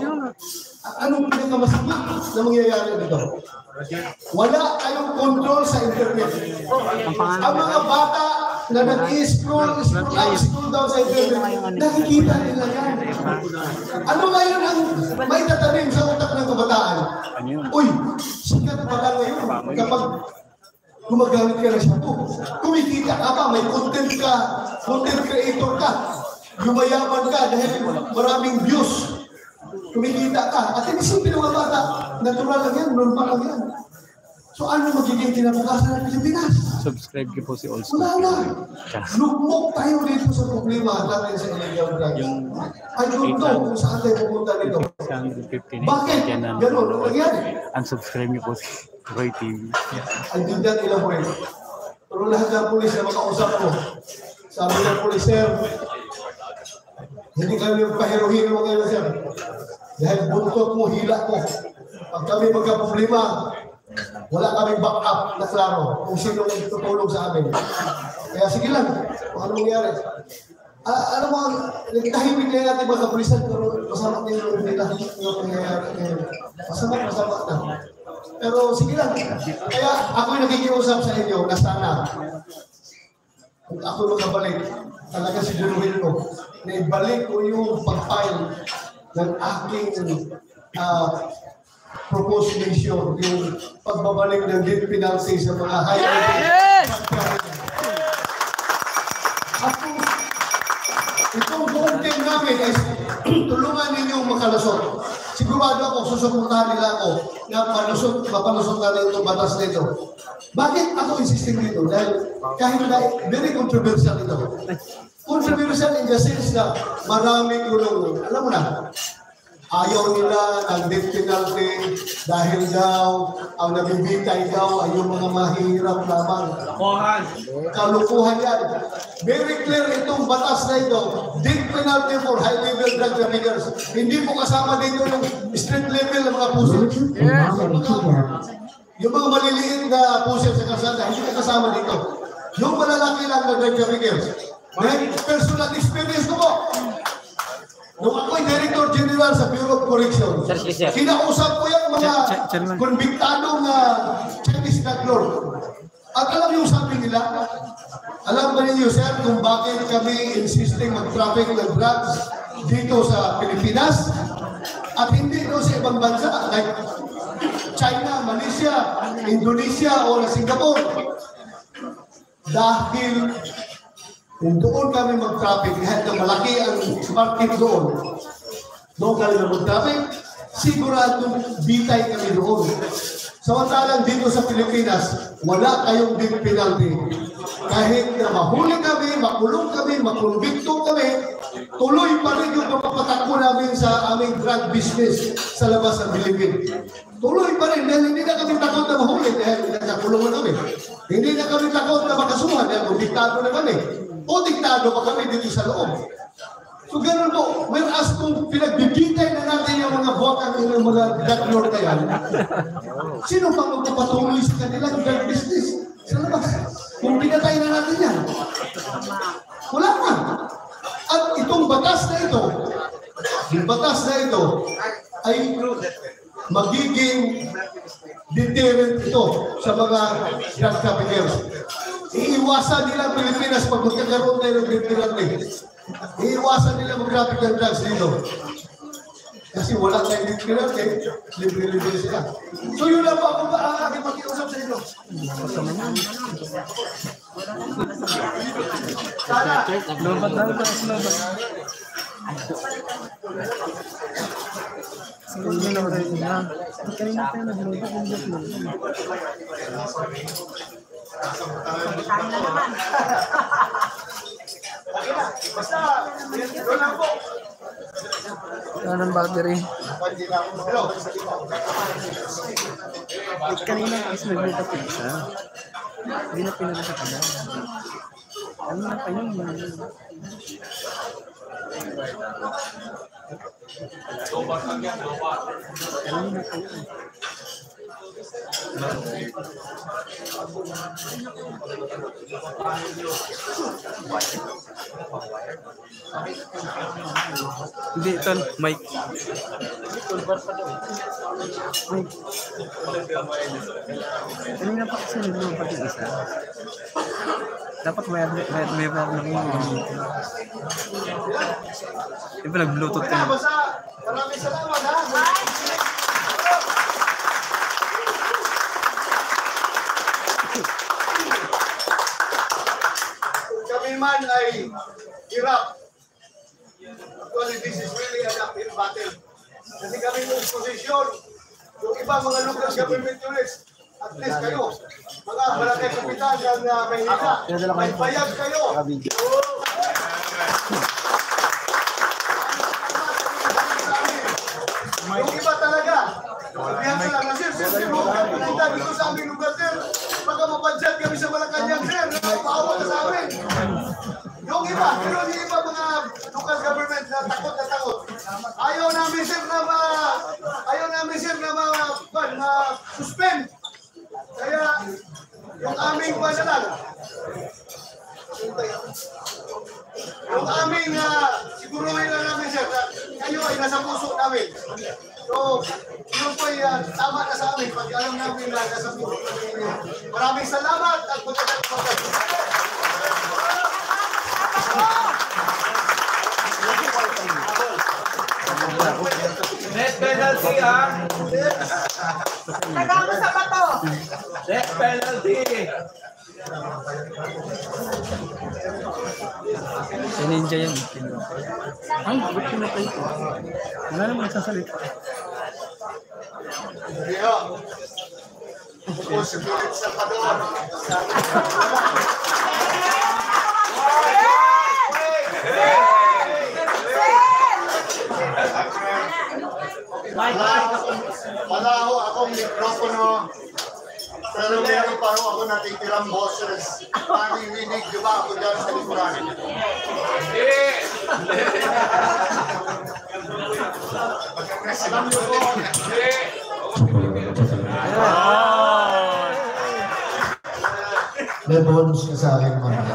Anong pinakamasama na mangyayari dito? Wala kayong control sa internet. Ang mga bata na nag-i-scroll down sa internet, nakikita nila yan. Ano ngayon ang may tatanim sa utak ng kabataan? Uy, sikat pala ngayon kapag gumagamit ka na shabu. Kumikita ka pa, may content ka, content creator ka, yumayaman ka dahil maraming views. Kumikita ka. At inisipin ng mga bata, natural lang yan, normal lang yan. So ano magiging kinabukasan ng Pilipinas? Subscribe ko po si Olson. Wala na. Lugmok tayo dito sa problema natin sa illegal drugs. I don't know kung saan tayo pupunta dito. 659. Bakit? Ganun, ano nangyari? Unsubscribe niyo po si Roy TV. I did not elaborate. Pero lahat ng pulis na makausap ko, sabi ng pulis, sir, hindi kami pahiruhin mo ngayon, sir. Dahil buntot mo, hila ko. Pag kami magka-problema, wala kaming backup na klaro kung sino ang tutulong sa amin. Kaya sige lang, kung ano mangyari. Alam mo, nagtahimik na natin mga kapulisan, pero masama din yung nangyayari. Masama na. Pero sige lang. Kaya ako'y nakikiusap sa inyo na sana kung ako makabalik, talaga siguraduhin ko na ibalik ko yung pag-file ng aking proposed motion, yung pagbabalik ng death penalty sa mga high-level. Itong buong team namin ay tulungan ninyong makalusot. Sigurado ako, susuportahan nila ako na mapalusot na itong batas na ito. Bakit ako insisting dito? Dahil kahit na very controversial ito. Controversial in the sense na maraming gulong. Alam mo na, ayaw nila ng death penalty dahil daw ang nabibitay daw ay yung mga mahirap lamang. Kalukuhan yan. Very clear itong batas na ito. Death penalty for high-level drug traffickers. Hindi po kasama dito yung street level ng mga puso. Yung mga maliliit na puso sa kalsada, hindi ka kasama dito. Yung malalaki lang na drug traffickers. Dahil personal experience ko po. Nung ako'y Director General sa Bureau of Correction, kinausap ko yung mga konbiktadong Chinese drug lord. At alam yung sabi nila, alam ba ninyo, sir, kung bakit kami insisting mag-traffic ng drugs dito sa Pilipinas at hindi doon sa ibang bansa like China, Malaysia, Indonesia o Singapore? Dahil kung doon kami mag-traffic, kahit na malaki ang market doon kami mag-traffic, siguradong bitay kami doon. Samantalang dito sa Pilipinas, wala kayong death penalty. Kahit na mahuli kami, makulong kami, makonbikto kami, tuloy pa rin yung papatakbo namin sa aming drug business sa labas ng Pilipinas. Tuloy pa rin dahil hindi na kami takot na mahuli dahil nakakulungan kami. Hindi na kami takot na makasuhan dahil konbiktado na kami. O diktado pa kami dito sa loob. So ganun po, whereas kung pinagbibigay na natin yung mga botang ng mga drug lord na yan, sino pa magpapatuloy sa kanilang drug business sa labas? Kung pinatay na natin yan, wala na. At itong batas na ito, yung batas na ito, ay magiging deterrent ito sa mga drug traffickers. Iiwasan nila ang Pilipinas pag magkakaroon tayo ng vigilante. Iiwasan nila mag-traffic ng drugs dito. Kasi wala tayong vigilante, libre-libre sila. So yun lang po ako ang aking makiusap sa inyo. Sana, Lobat lang ito. Lobat. Hindi na rin na. Kanina tayo nag-lobat. basta, yun lang po. Ano ng battery? Hello. Kanina kasi nag-lobat yung isa. Hindi na pinag sa kanan. Ano na pa yun? Lobat lang yan, lobat. Kanina pa yun. Hindi, ito, Mike. Mike. Kanina pa kasi naglupat yung isa. Dapat may problem yung di ba nag-bluetooth ka na? Basta, maraming salamat ha. Kami man ay hirap. Actually, this is really an uphill battle. Kasi kami yung posisyon, yung ibang mga local government units, at least kayo, mga barangay kapitan ng Maynila, may bayag kayo. Yung iba talaga, sabihan sa lang, sir, dito sa aming lugar, sir, baka mapadyan kami sa Malacanang, sir, nakapaawa ka sa amin. Yung iba, pero yung iba mga local government na takot. Ayaw namin, sir, na ma-suspend. Kaya, yung aming panalang, yung aming siguruhin lang namin, sir, na kayo ay nasa puso namin. So, yun po ay tama na sa amin pag alam namin na nasa puso namin. Maraming salamat at magkakaroon. Net penalty, ha? Nagamo sa bato. Net penalty. Si Ninja yan. Ay, ba't pinatay ko? Wala naman nagsasalita. Kaya, bukod sa pilit sa padon. Wala ho akong mikropono, pero meron pa ho ako natitirang boses. Paniwinig, di ba ako dyan sa likuran? Alam niyo po, may bonus ka sa akin, mga.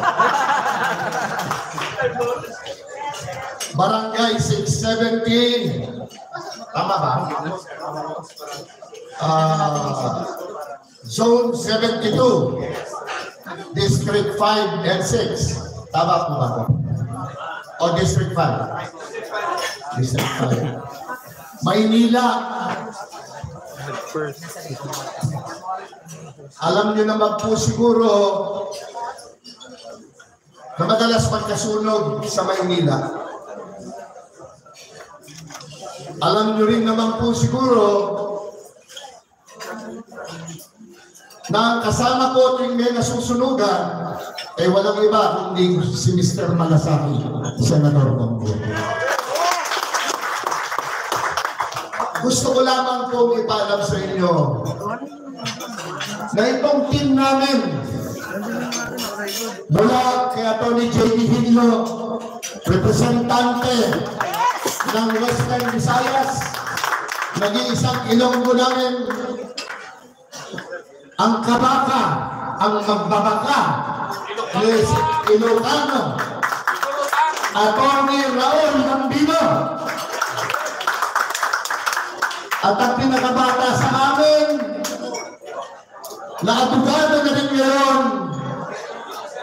Barangay 670. Tama ba? Zone 72. District 5 and 6. Tama po ba? O District 5? District 5. Maynila. Alam niyo naman po siguro na madalas magkasunog sa Maynila. Alam niyo rin naman po siguro na kasama ko tuwing may nasusunugan ay walang iba kundi si Mr. Malasaki, Senador Bongo. Gusto ko lamang pong ipaalam sa inyo na itong team namin mula kay Atty. J.D. Hillo, representante ng Western Visayas, nag-iisang Ilonggo namin, ang kabaka, ang magbabaka, Ilocano, Atty. Raul Mambino, At ang pinakabata sa amin, na abogado na rin ngayon,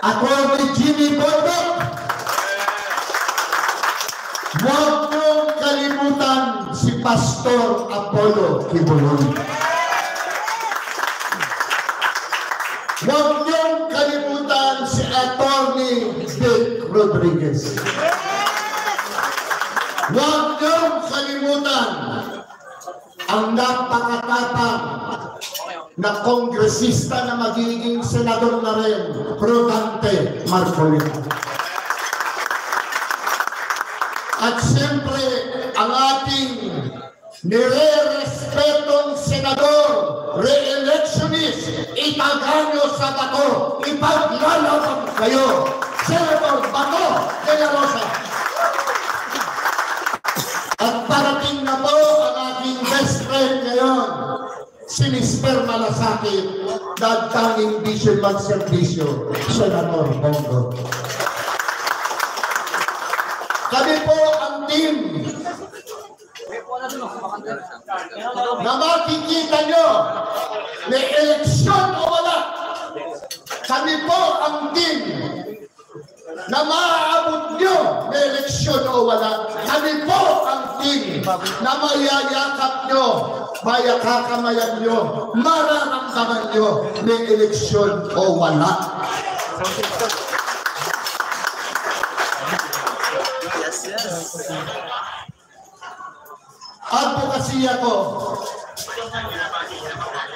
ako ni Jimmy Bondok. Huwag niyong kalimutan si Pastor Apollo Kibuloy. Huwag niyong kalimutan si Atty. Vic Rodriguez. Huwag niyong kalimutan ang napakatapang na kongresista na magiging senador na rin, Rodante Marcolita. At siyempre, ang ating nire-respetong senador, re-electionist, itaganyo sa bato, ipaglalaban kayo, Senator Bato de la Rosa. At parating na po ang aking best friend ngayon, si Mr. Malasakit, nagtanging vision magservisyo, Senator Bongo. Kami po ang team na makikita nyo, may eleksyon o wala. Kami po ang team na maaabot nyo, may eleksyon o wala. Kami po ang team na mayayakap nyo, mayakakamayan nyo, mararamdaman nyo, may eleksyon o wala. Advokasya ko.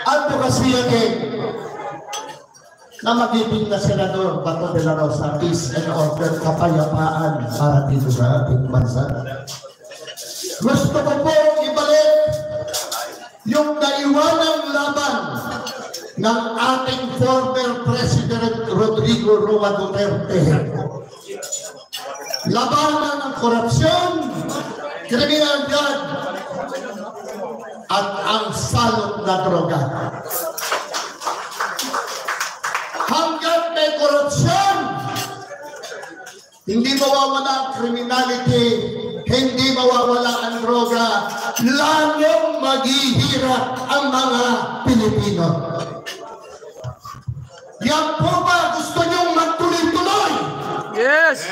Advokasya din na magiging na Senador Bato de la Rosa, peace and order, kapayapaan para dito sa ating bansa. Gusto ko po ibalik yung naiwanang laban ng ating former President Rodrigo Roa Duterte. Labanan ng korupsyon, kriminalidad, at ang salot na droga. Hanggat may korupsyon, hindi mawawala ang criminality, hindi mawawala ang droga, lalong maghihirap ang mga Pilipino. Yan po ba gusto niyong magtuloy-tuloy? Yes!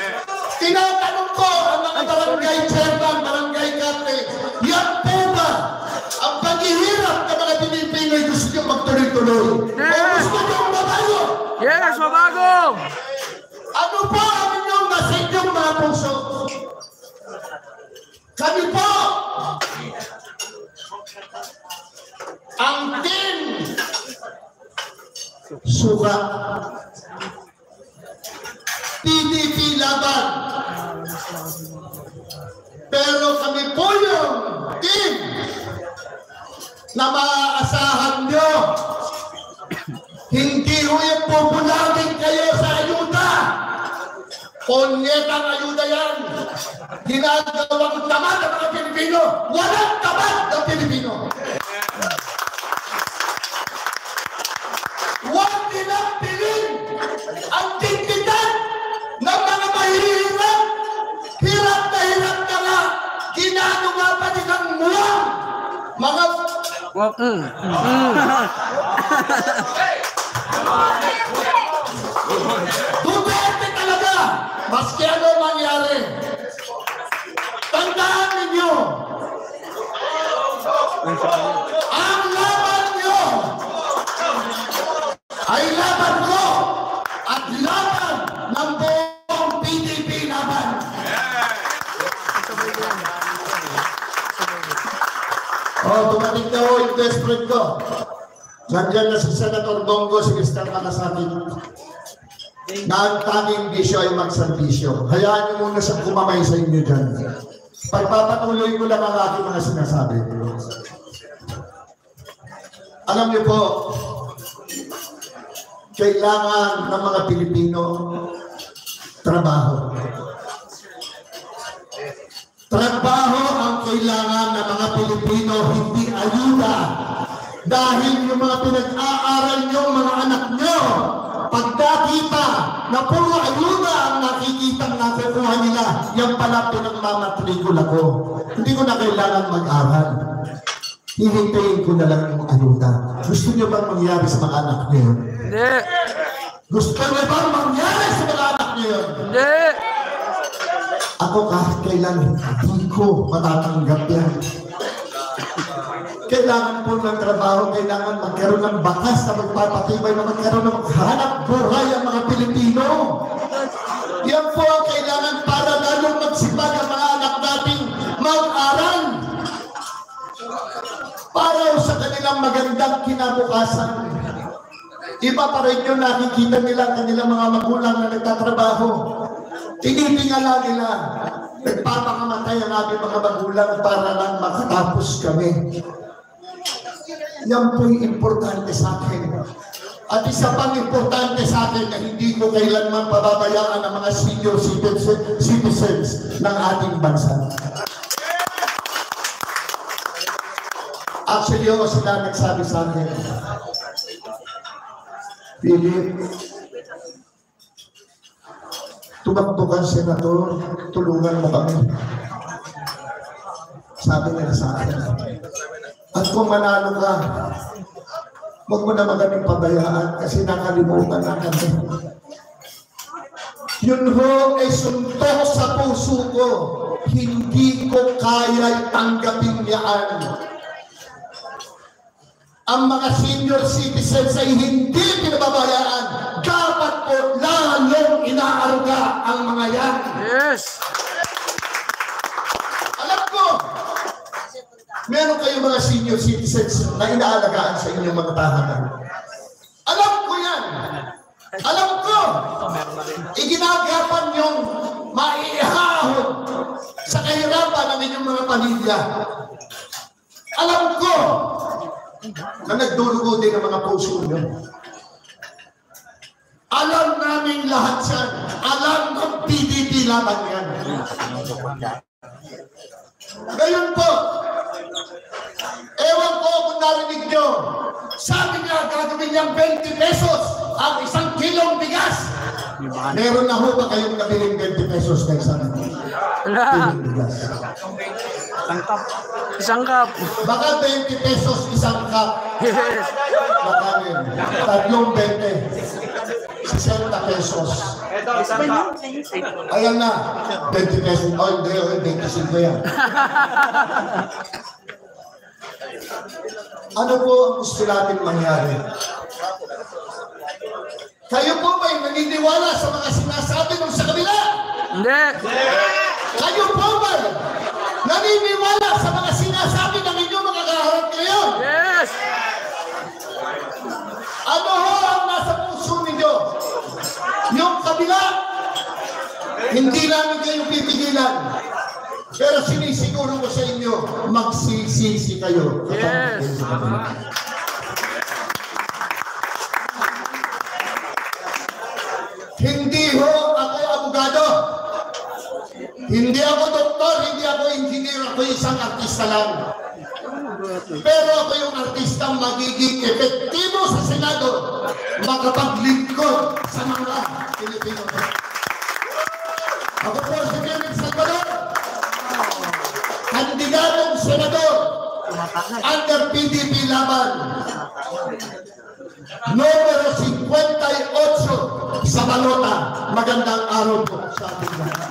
Tinatanong ko ang mga barangay chairman, barangay captain, yan po ba ang paghihirap ng mga Pilipino ay gusto niyong magtuloy-tuloy? Yes! O gusto niyong mabago? Yes, mabago! Ano po ang inyong masinyong mga puso? Kami po ang team suka. PDP laban. Pero kami po yung team na maaasahan nyo. Hindi ho yung pupulagin kayo sa ayuda. Punyetang ayuda yan. Ginagawang tamad ng mga Pilipino. Walang tamad ng Pilipino. Huwag nilang pilin ang dignidad ng mga mahihirap. Hirap na nga. Ginagawa pa nilang muwang. Mga Duterte talaga. Maski ano mangyari. Tandaan ninyo. Ang laban nyo ay laban ko at laban ng buong PDP laban. Dumating na ho yung best friend ko. Nandiyan na si Senator Bongo, si Mr. Malasakit. Na ang tanging bisyo ay magserbisyo. Hayaan niyo muna siyang kumamay sa inyo dyan. Pagpapatuloy ko lang ang aking mga sinasabi. Alam niyo po, kailangan ng mga Pilipino trabaho. Trabaho ang kailangan ng mga Pilipino, hindi ayuda. Dahil yung mga pinag-aaral nyo, mga anak nyo, pagkakita na puro ayuda ang nakikita nakukuha nila, yan pala pinagmamatrikula ko. Hindi ko na kailangan mag-aral. hihintayin ko na lang yung ayuda. Gusto niyo bang mangyari sa mga anak niyo? Hindi. Gusto niyo bang mangyari sa mga anak niyo? Hindi. Ako kahit kailan, hindi ko matatanggap yan. Kailangan po ng trabaho, kailangan magkaroon ng batas na magpapatibay na magkaroon ng hanap buhay ang mga Pilipino. Yan po ang kailangan para lalong magsipag ang mga anak nating mag-aral. Para sa kanilang magandang kinabukasan. Iba pa rin yung nakikita nila kanilang mga magulang na nagtatrabaho. Tinitingala nila. Nagpapakamatay ang ating mga magulang para lang makatapos kami. Yan po'y importante sa akin. At isa pang importante sa akin na hindi ko kailanman pababayaan ang mga senior citizens ng ating bansa. Actually, ako sila nagsabi sa akin, Philip, tumakbo kang senador, tulungan mo kami. Sabi nila sa akin. At kung manalo ka, huwag mo naman kaming pabayaan kasi nakalimutan na kami. Yun ho ay suntok sa puso ko. Hindi ko kaya tanggapin yan. Ang mga senior citizens ay hindi pinababayaan. Dapat po lalong inaaruga ang mga yan. Yes. Alam ko, meron kayong mga senior citizens na inaalagaan sa inyong mga tahanan. Alam ko yan. Alam ko. Iginagapan yung maiihahon sa kahirapan ng inyong mga pamilya. Alam ko na nagdurugo din ang mga puso nyo. Alam namin lahat yan. Alam ng PDP laban yan. Ngayon po, ewan ko kung narinig nyo, sabi niya gagawin niyang 20 pesos ang 1 kilong bigas. Meron na ho ba kayong nabiling 20 pesos na isang kilong bigas? Isang cup. Baka 20 pesos isang cup. Yes. Baka rin. Tatlong 20. 60 pesos. Ito, isang cup. Ayan na. 20 pesos. Oh, hindi. 25 yan. Ano po ang gusto natin mangyari? Kayo po ba'y naniniwala sa mga sinasabi nung sa kabila? Hindi. Kayo po ba'y naniniwala sa mga sinasabi ng inyong mga kaharap ngayon? Yes. Ano ho ang nasa puso ninyo? Yung kabila, hindi namin kayo pipigilan. Pero sinisiguro ko sa inyo, magsisisi kayo. Yes. Hindi ho ako abogado. Hindi ako doktor, hindi ako engineer, ako isang artista lang. Pero ako yung artistang magiging epektibo sa Senado, makapaglingkod sa mga Pilipino. Ako po si Kevin Salvador, kandidatong senador under PDP laban. Numero 58 sa balota. Magandang araw po sa ating lahat.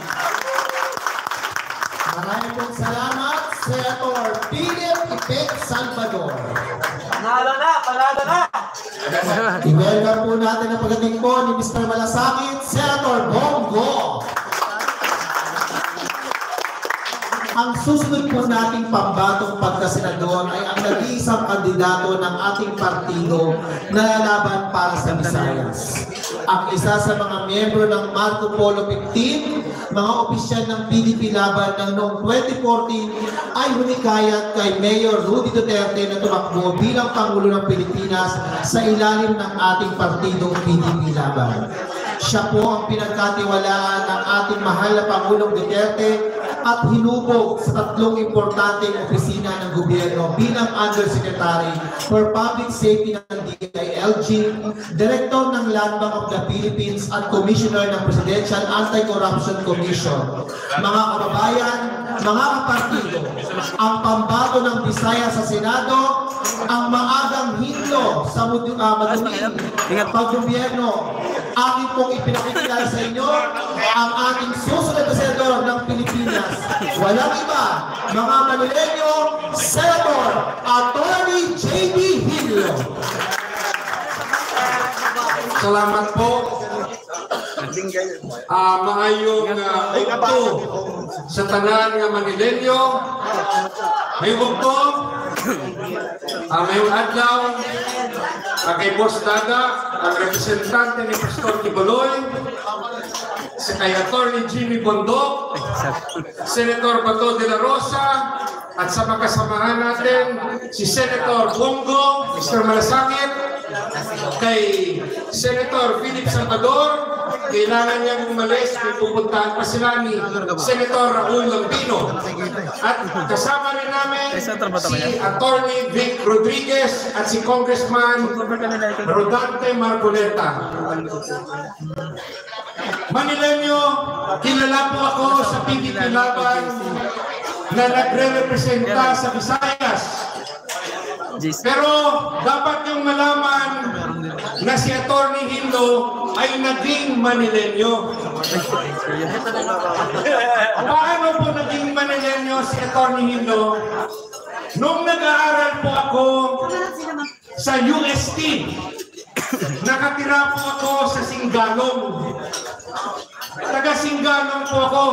Maraming pong salamat, Senator Philip Ipek Salvador. Panalo na! Panalo na! I-welcome po natin ang pagdating po ni Mr. Malasakit, Senator Bongo. Ang susunod po nating pambatong pagkasenador ay ang nag-iisang kandidato ng ating partido na lalaban para sa Visayas. Ang isa sa mga miyembro ng Marco Polo 15, mga opisyal ng PDP laban ng noong 2014 ay hunikayat kay Mayor Rudy Duterte na tumakbo bilang Pangulo ng Pilipinas sa ilalim ng ating partidong PDP laban. Siya po ang pinagkatiwalaan ng ating mahal na Pangulong Duterte at hinubog sa 3 importanteng opisina ng gobyerno bilang Undersecretary for Public Safety ng DILG, Director ng Land Bank of the Philippines at Commissioner ng Presidential Anti-Corruption Commission. Mga kababayan, mga kapartido, ang pambato ng Bisaya sa Senado, ang maagang himno sa maduming paggobyerno, aking pong ipinakikilala sa inyo ang ating susunod na senador ng Pilipinas. Walang iba, mga Manileño, Senator Attorney J.B. Hillo. Salamat po. Maayong ukto sa tanan nga Manileño. May ukto. Mayong adlaw. Kay Boss Dada, ang representante ni Pastor Kibuloy, si kay Attorney Jimmy Bondok, Senator Bato de la Rosa, at sa makasamahan natin, si Senator Bongo, Mr. Malasakit, kay Senator Philip Salvador, kailangan niyang umalis, may pupuntahan pa sila ni Senator Raul Lambino. At kasama rin namin si Attorney Vic Rodriguez at si Congressman Rodante Marcoleta. Manileño, kilala po ako sa PDP Laban na nagre-representa sa Visayas. Pero dapat yung malaman na si Attorney Hillo ay naging Manileño. Paano po naging Manileño si Attorney Hillo? Nung nag-aaral po ako sa UST, nakatira po ako sa Singalong. Taga Singalong po ako.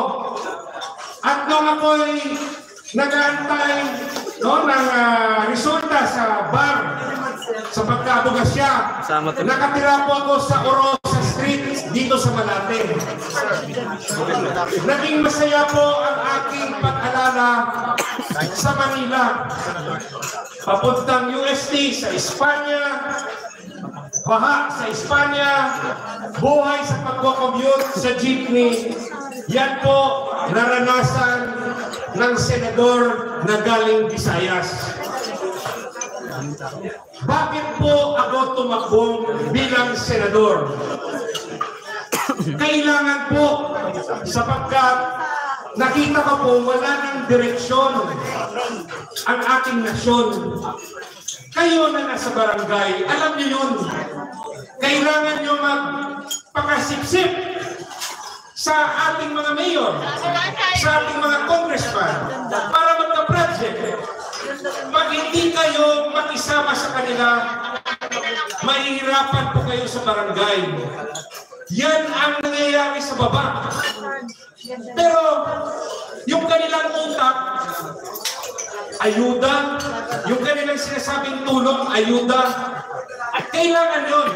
At nung ako'y nag-aantay ng resulta sa bar, sa pagkabugasya, nakatira po ako sa Orosa Street dito sa Malate. Naging masaya po ang aking pag-alala sa Manila. Papuntang UST sa Espanya, baha sa Espanya, buhay sa pagko-commute sa jeepney. Yan po naranasan ng senador na galing Visayas. Bakit po ako tumakbong bilang senador? Kailangan po sapagkat nakita ko po wala ng direksyon ang ating nasyon. Kayo na nasa barangay, alam niyo yun. Kailangan nyo magpakasipsip sa ating mga mayor, sa ating mga congressman, para magka-project. Pag hindi kayo makisama sa kanila, mahihirapan po kayo sa barangay. Yan ang nangyayari sa baba. Pero yung kanilang utak, ayuda, yung kanilang sinasabing tulong, ayuda, kailangan yun.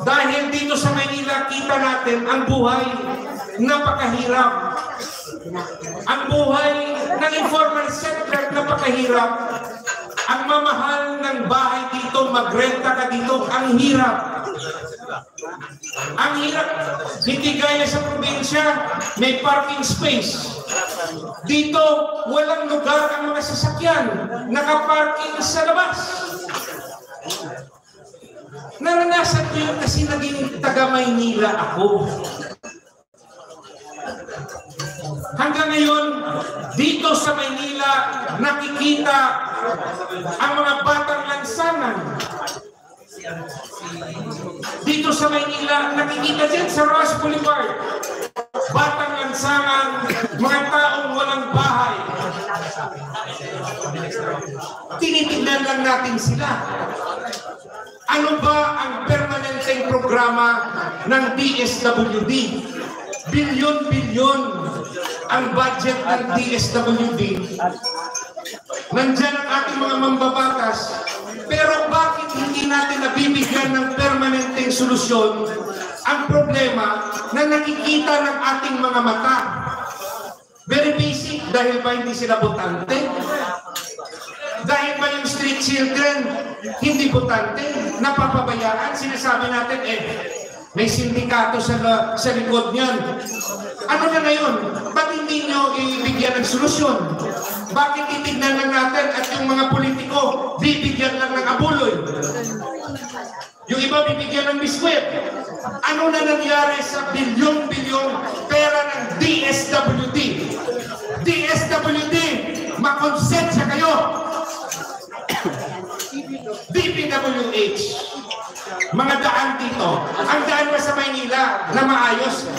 Dahil dito sa Manila, kita natin ang buhay napakahirap. Ang buhay ng informal sector napakahirap. Ang mamahal ng bahay dito, magrenta ka dito, ang hirap. Ang hirap. Hindi gaya sa probinsya, may parking space. Dito, walang lugar ang mga sasakyan. Nakaparking sa labas. Naranasan ko yun kasi naging taga-Maynila ako. Hanggang ngayon, dito sa Maynila, nakikita ang mga batang lansangan. Dito sa Maynila, nakikita dyan sa Ross Boulevard. Batang lansangan, mga taong walang bahay. Tinitignan lang natin sila. Ano ba ang permanenteng programa ng DSWD? Bilyon-bilyon ang budget ng DSWD. Nandyan ang ating mga mambabatas. Pero bakit hindi natin nabibigyan ng permanenteng solusyon ang problema na nakikita ng ating mga mata? Very basic, dahil ba hindi sila botante? Dahil ba yung street children hindi botante? Napapabayaan? Sinasabi natin, may sindikato sa likod niyan. Ano na ngayon? Ba't hindi nyo ibigyan ng solusyon? Bakit titignan lang natin at yung mga politiko bibigyan lang ng abuloy? Yung iba bibigyan ng biskwit. Ano na nangyari sa bilyon-bilyon pera ng DSWD? DSWD, makonsensya kayo. DPWH, mga daan dito. Ang daan ba sa Maynila na maayos?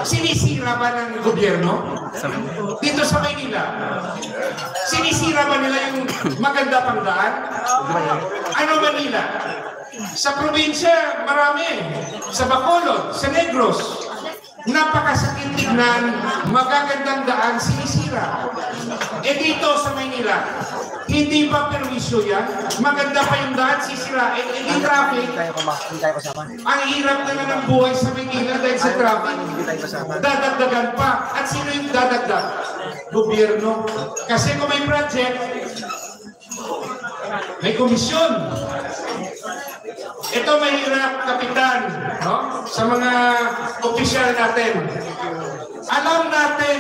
Sinisira ba ng gobyerno? Dito sa Maynila, sinisira ba nila yung maganda pang daan? Ano Manila? Sa probinsya, marami. Sa Bacolod, sa Negros, napakasakit tignan, magagandang daan, sinisira. Dito sa Maynila, hindi ba perwisyo yan? Maganda pa yung daan, sisirain. Hindi traffic. Ang hirap na ng buhay sa Maynila dahil sa traffic. Dadagdagan pa. At sino yung dadagdag? Gobyerno. Kasi kung may project, may komisyon. Ito mahirap, Kapitan, no? Sa mga opisyal natin. Alam natin,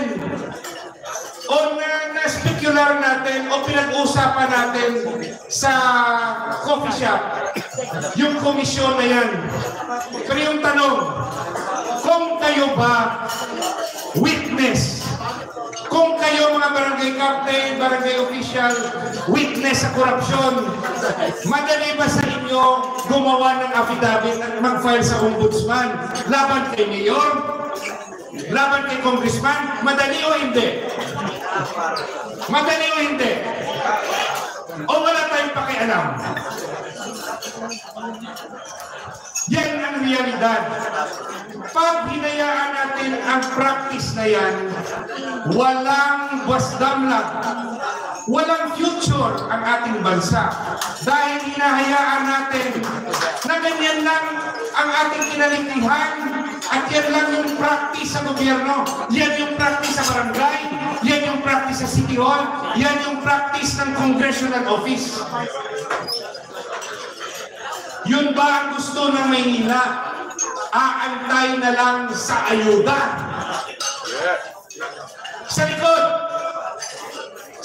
o na-specular natin, o pinag-usapan natin sa coffee shop, yung komisyon na yan. Pero yung tanong, kung kayo ba witness, kung kayo mga barangay captain, barangay official, witness sa korupsyon, madali ba sa inyo gumawa ng affidavit at mag-file sa ombudsman laban kay mayor? Laban kay congressman? Madali o hindi? Madali o hindi? O wala tayong pakialam? Yan ang realidad. Pag hinayaan natin ang practice na yan, walang wasdamlag, walang future ang ating bansa. Dahil hinahayaan natin na ganyan lang ang ating kinalikihan at yan lang yung practice sa gobyerno, yan yung practice sa barangay, yan yung practice sa City Hall, yan yung practice ng Congressional Office. Yun ba ang gusto ng Maynila? Aantay na lang sa ayuda. Sa likod,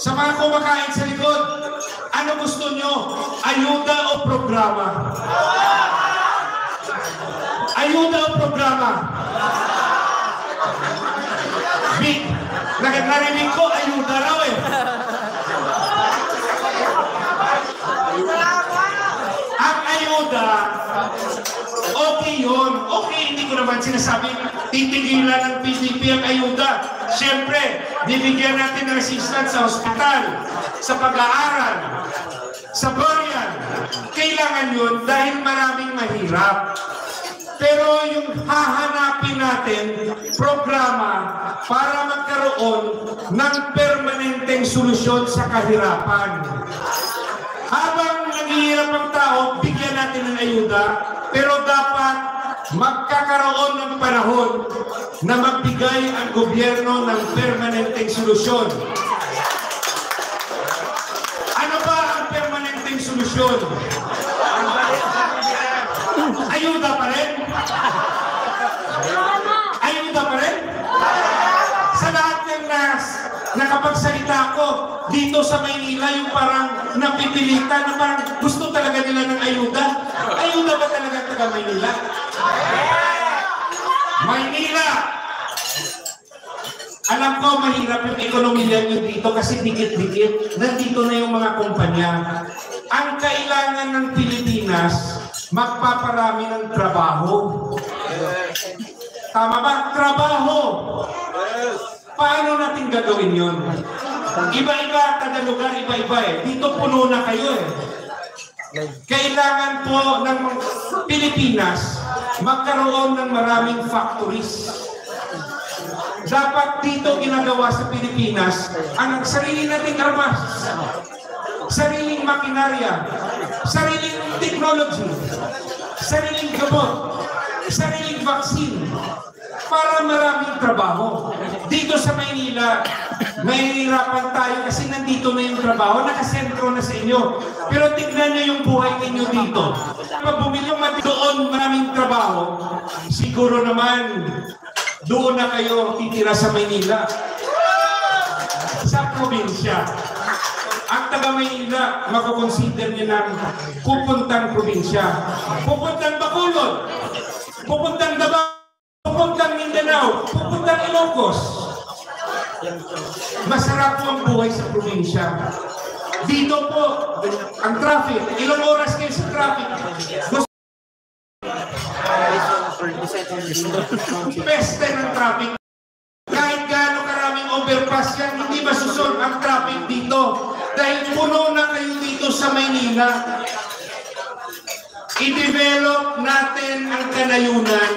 sa mga kumakain sa likod, ano gusto nyo? Ayuda o programa? Ayuda o programa? Narinig ko, ayuda raw eh. Ang ayuda, okay yun. Okay, hindi ko naman sinasabing titigilan ng PDP ang ayuda. Siyempre, bibigyan natin ng assistance sa ospital, sa pag-aaral, sa burial. Kailangan yun dahil maraming mahirap. Pero yung hahanapin natin, programa para magkaroon ng permanenteng solusyon sa kahirapan. Habang naghihirap ang tao, bigyan natin ng ayuda, pero dapat magkakaroon ng panahon na magbigay ang gobyerno ng permanenteng solusyon. Ano ba ang permanenteng solusyon? Ayuda pa rin? Ayuda pa rin? Sa lahat ng nakapagsalita ko, dito sa Maynila yung parang napipilitan na parang gusto talaga nila ng ayuda. Ayuda ba talaga taga Maynila? Maynila! Alam ko mahirap yung ekonomiya nyo dito kasi dikit-dikit. Nandito na yung mga kumpanya. Ang kailangan ng Pilipinas, magpaparami ng trabaho. Tama ba? Trabaho! Paano natin gagawin yun? Iba-iba, kada lugar, iba-iba eh. Dito puno na kayo eh. Kailangan po ng Pilipinas magkaroon ng maraming factories. Dapat dito ginagawa sa Pilipinas ang sarili nating armas, sariling makinarya, sariling technology, sariling gamot, sariling vaccine, para maraming trabaho. Dito sa Maynila, mahihirapan tayo kasi nandito na yung trabaho, nakasentro na sa inyo. Pero tignan nyo yung buhay ninyo dito. Pag bumili doon maraming trabaho, siguro naman doon na kayo titira sa Maynila. Sa probinsya. Ang taga Maynila, makakonsider nyo ng pupuntang probinsya. Pupuntang Bacolod, pupuntang Davao, pupuntang Mindanao, pupuntang Ilocos. Masarap po ang buhay sa probinsya. Dito po, ang traffic. Ilang oras kayo sa traffic? Peste ng traffic. Kahit gaano karaming overpass yan, hindi masusolve ang traffic dito. Dahil puno na kayo dito sa Maynila. I-develop natin ang kanayunan.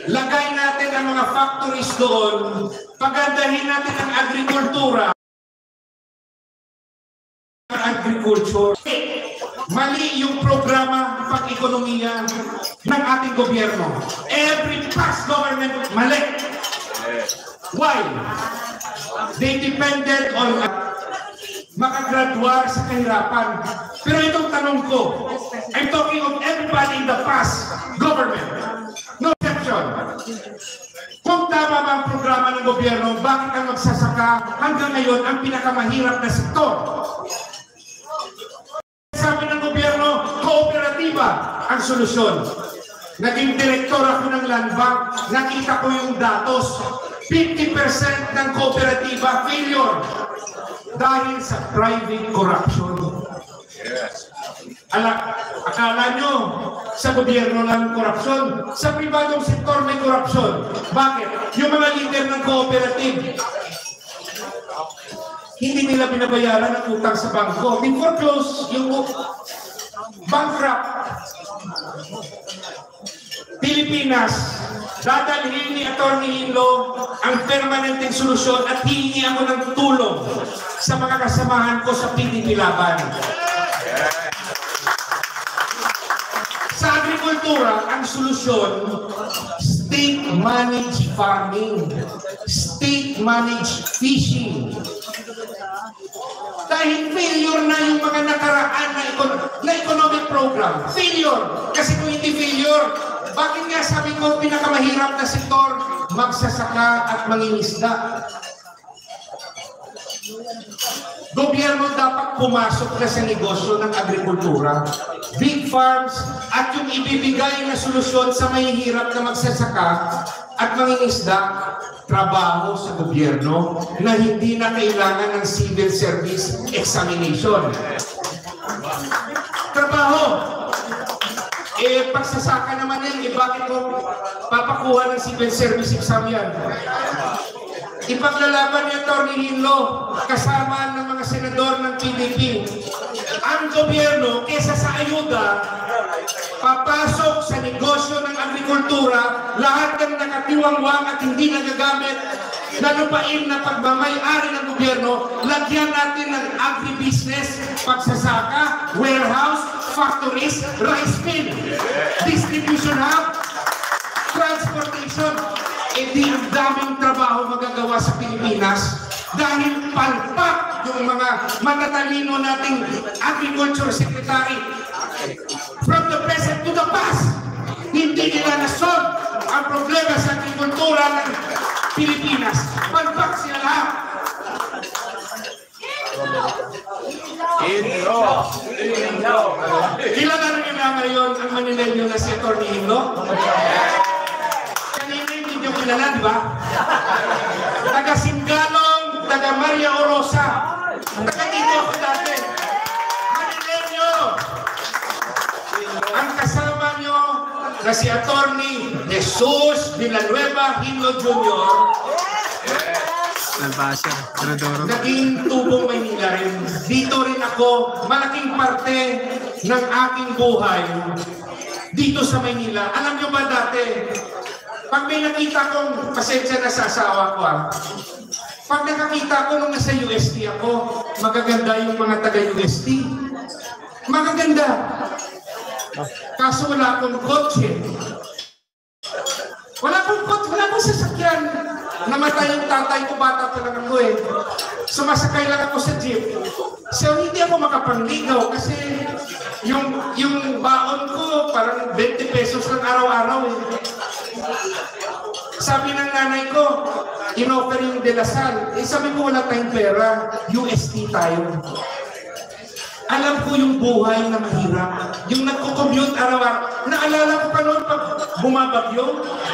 Lagay natin ang mga factories doon. Pagandahin natin ang agrikultura. Agriculture. Mali yung programa pag-ekonomiya ng ating gobyerno. Every past government, mali. Why? They depended on makagraduar sa kahirapan. Pero itong tanong ko, I'm talking of everybody in the past government. No exception. Kung tama ba ang programa ng gobyerno, bakit ang magsasaka hanggang ngayon ang pinakamahirap na sektor? Sabi ng gobyerno, kooperatiba ang solusyon. Naging direktor ako ng Land Bank, nakita ko yung datos. 50% ng kooperatiba failure dahil sa private corruption. Akala nyo sa gobyerno lang korupsyon, sa pribadong sektor may korupsyon. Bakit? Yung mga leader ng cooperative, hindi nila binabayaran ang utang sa bangko. Di foreclose yung bankrupt. Pilipinas, dadalhin ni Atty. Hinlo ang permanenteng solusyon at hihingi ako ng tulong sa mga kasamahan ko sa PDP Laban. Sa agrikultura, ang solusyon, state-managed farming, state-managed fishing. Dahil failure na yung mga nakaraan na economic program. Failure. Kasi kung hindi failure, bakit nga sabi ko pinakamahirap na sektor, magsasaka at mangingisda. Gobyerno dapat pumasok na sa negosyo ng agrikultura. Big farms at yung ibibigay na solusyon sa mahihirap na magsasaka at mangingisda, trabaho sa gobyerno na hindi na kailangan ng civil service examination. Trabaho! Pagsasaka naman yan, bakit mo papakuha ng civil service exam yan? Ipaglalaban ni Atty. Hinlo kasama ng mga senador ng PDP. Ang gobyerno, kesa sa ayuda, papasok sa negosyo ng agrikultura, lahat ng nakatiwangwang at hindi nagagamit na lupain na pagmamay-ari ng gobyerno, lagyan natin ng agribusiness, pagsasaka, warehouse, factories, rice mill, distribution hub, transportation. Di ang daming trabaho magagawa sa Pilipinas dahil palpak yung mga matatalino nating agriculture secretary. From the present to the past, hindi nila nasolve ang problema sa agrikultura ng Pilipinas. Palpak sila lahat. Kilala rin nila ngayon ang Manileño na si Atty. Hinlo? Kanina hindi nyo kilala, di ba? Taga Singalong, taga Maria Orosa. Taga dito ako dati. Manileño! Ang kasama nyo na si Atty. Jesus Villanueva Hinlo Jr. Naging tubong Maynila rin. Dito rin ako, malaking parte ng aking buhay dito sa Maynila. Alam nyo ba dati, pag may nakita kong, pasensya na sa asawa ko pag nakakita ko nung nasa UST ako, magaganda yung mga taga-UST. Magaganda. Kaso wala akong kotse. Wala akong sasakyan. Namatay yung tatay ko, bata pa lang ako Sumasakay lang ako sa jeep. So hindi ako makapangligaw kasi yung baon ko parang 20 pesos lang araw-araw Sabi ng nanay ko, in-offer yung De La Salle. Sabi ko wala tayong pera, UST tayo. Alam ko yung buhay na mahirap. Yung nagko-commute araw-araw. Naalala ko pa noon pag bumabagyo,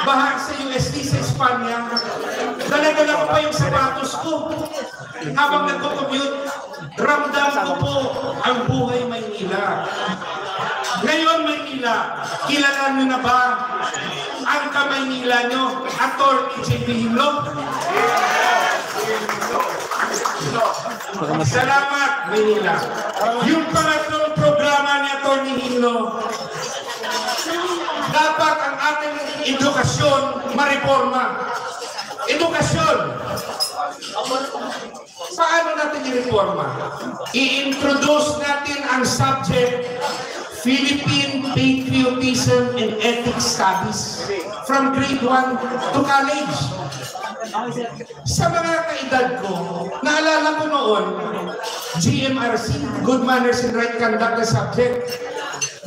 baha sa UST sa Espanya. Dala-dala ko pa yung sapatos ko. Habang nagko-commute, ramdam ko po ang buhay Maynila. Ngayon Maynila, kilala nyo na ba ang ka-Maynila nyo, Atty. J.P. Himlok? Salamat, Maynila. Yung pangatlong programa ni Atty. Himlok, dapat ang ating edukasyon mareforma. Edukasyon. Paano natin i-reforma? I-introduce natin ang subject Philippine Patriotism and Ethics Studies from grade 1 to college. Sa mga kaedad ko, naalala ko noon, GMRC, Good Manners and Right Conduct na subject.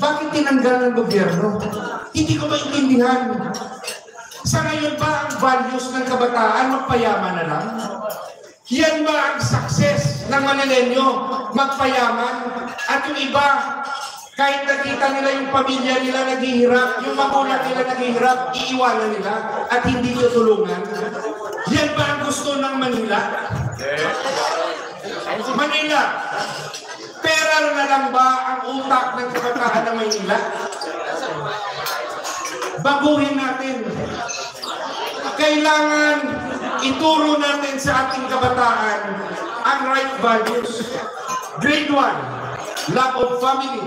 Bakit tinanggal ng gobyerno? Hindi ko maintindihan. Sa ngayon ba ang values ng kabataan magpayaman na lang? Yan ba ang success ng Manilenyo? Magpayaman? At yung iba, kahit nakita nila yung pamilya nila naghihirap, yung magulang nila naghihirap, iiwanan nila at hindi tutulungan. Yan ba ang gusto ng Manila? Manila, pera na lang ba ang utak ng kabataan ng Manila? Baguhin natin. Kailangan ituro natin sa ating kabataan ang right values. Grade 1, love of family.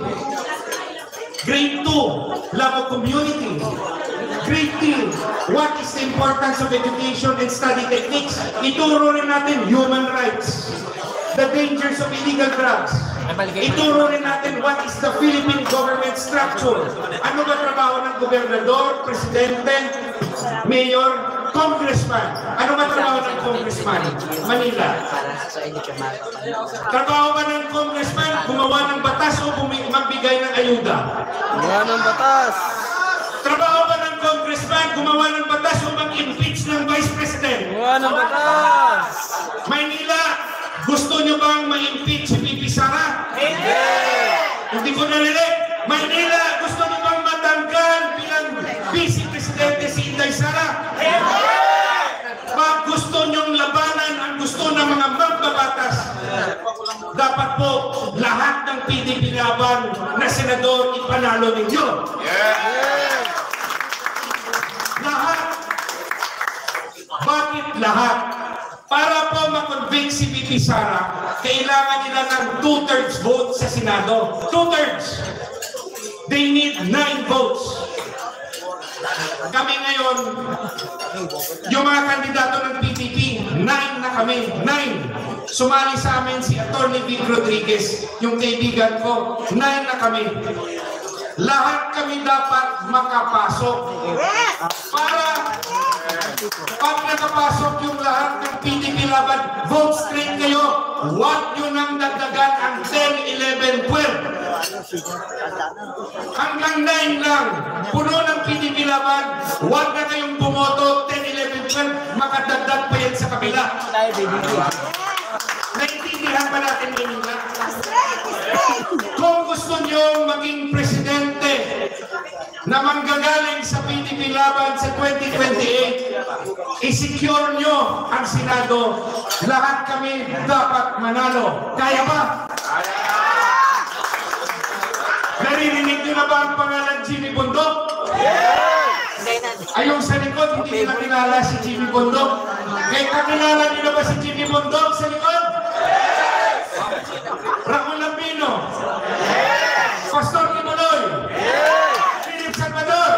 Grade 2, love of community. Grade 3, what is the importance of education and study techniques? Ituro rin natin human rights, the dangers of illegal drugs. Ituro rin natin what is the Philippine government structure. Ano ba trabaho ng gobernador, presidente, mayor, congressman? Ano ba trabaho ng congressman? Manila. Trabaho ba ng congressman? Gumawa ng batas o magbigay ng ayuda? Gumawa ng batas. Trabaho ba ng congressman? Gumawa ng batas o mag-impeach ng vice president? Gumawa ng batas. Maynila, gusto nyo bang ma-impeach si Bibi Sara? Hindi ko narinig. Maynila, gusto nyo bang matanggal bilang vice presidente si Inday Sara? Pag gusto nyong labanan ang gusto ng mga mambabatas, dapat po lahat ng PDP laban na senador ipanalo ninyo. Lahat. Bakit lahat? Para po ma-convince si Bibi Sara, kailangan nila ng 2/3 vote sa Senado. 2/3. They need 9 votes. Kami ngayon, yung mga kandidato ng PDP, 9 na kami. 9. Sumali sa amin si Atty. Vic Rodriguez, yung kaibigan ko. 9 na kami. Lahat kami dapat makapasok. Para pag nakapasok yung lahat ng PDP laban, vote straight kayo. Huwag nyo nang dagdagan ang 10, 11, 12. Hanggang 9 lang. Puno ng PDP laban. Huwag na kayong bumoto 10, 11, 12. Makadagdag pa yan sa kabila. Naintindihan ba natin yun nga? Kung gusto nyo maging presidente na manggagaling sa PDP laban sa 2028, i-secure nyo ang Senado. Lahat kami dapat manalo. Kaya ba? Naririnig nyo na ba ang pangalan Jimmy Bundok? Ayong sa likod, hindi nila kilala si Jimmy Bundok. Kaya kakilala nyo na ba si Jimmy Bundok sa likod? Ramon Lambino? Pastor Kimuloy? Philip Salvador?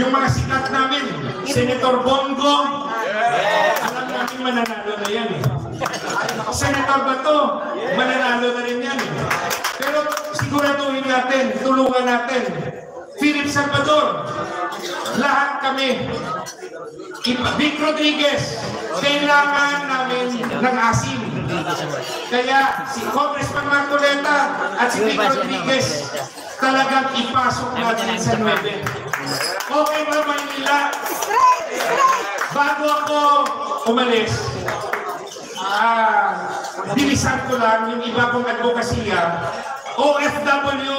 Yung mga sikat namin, Senator Bongo? Alam namin mananalo na yan eh. Senator Bato, mananalo na rin yan eh. Pero siguraduhin natin, tulungan natin. Philip Salvador, lahat kami. Vic Rodriguez, kailangan namin ng asim. Kaya si Congressman Marcoleta at si Vic Rodriguez talagang ipasok natin sa 9. Okay ba Maynila? Bago ako umalis, bilisan ko lang yung iba kong advokasya. OFW,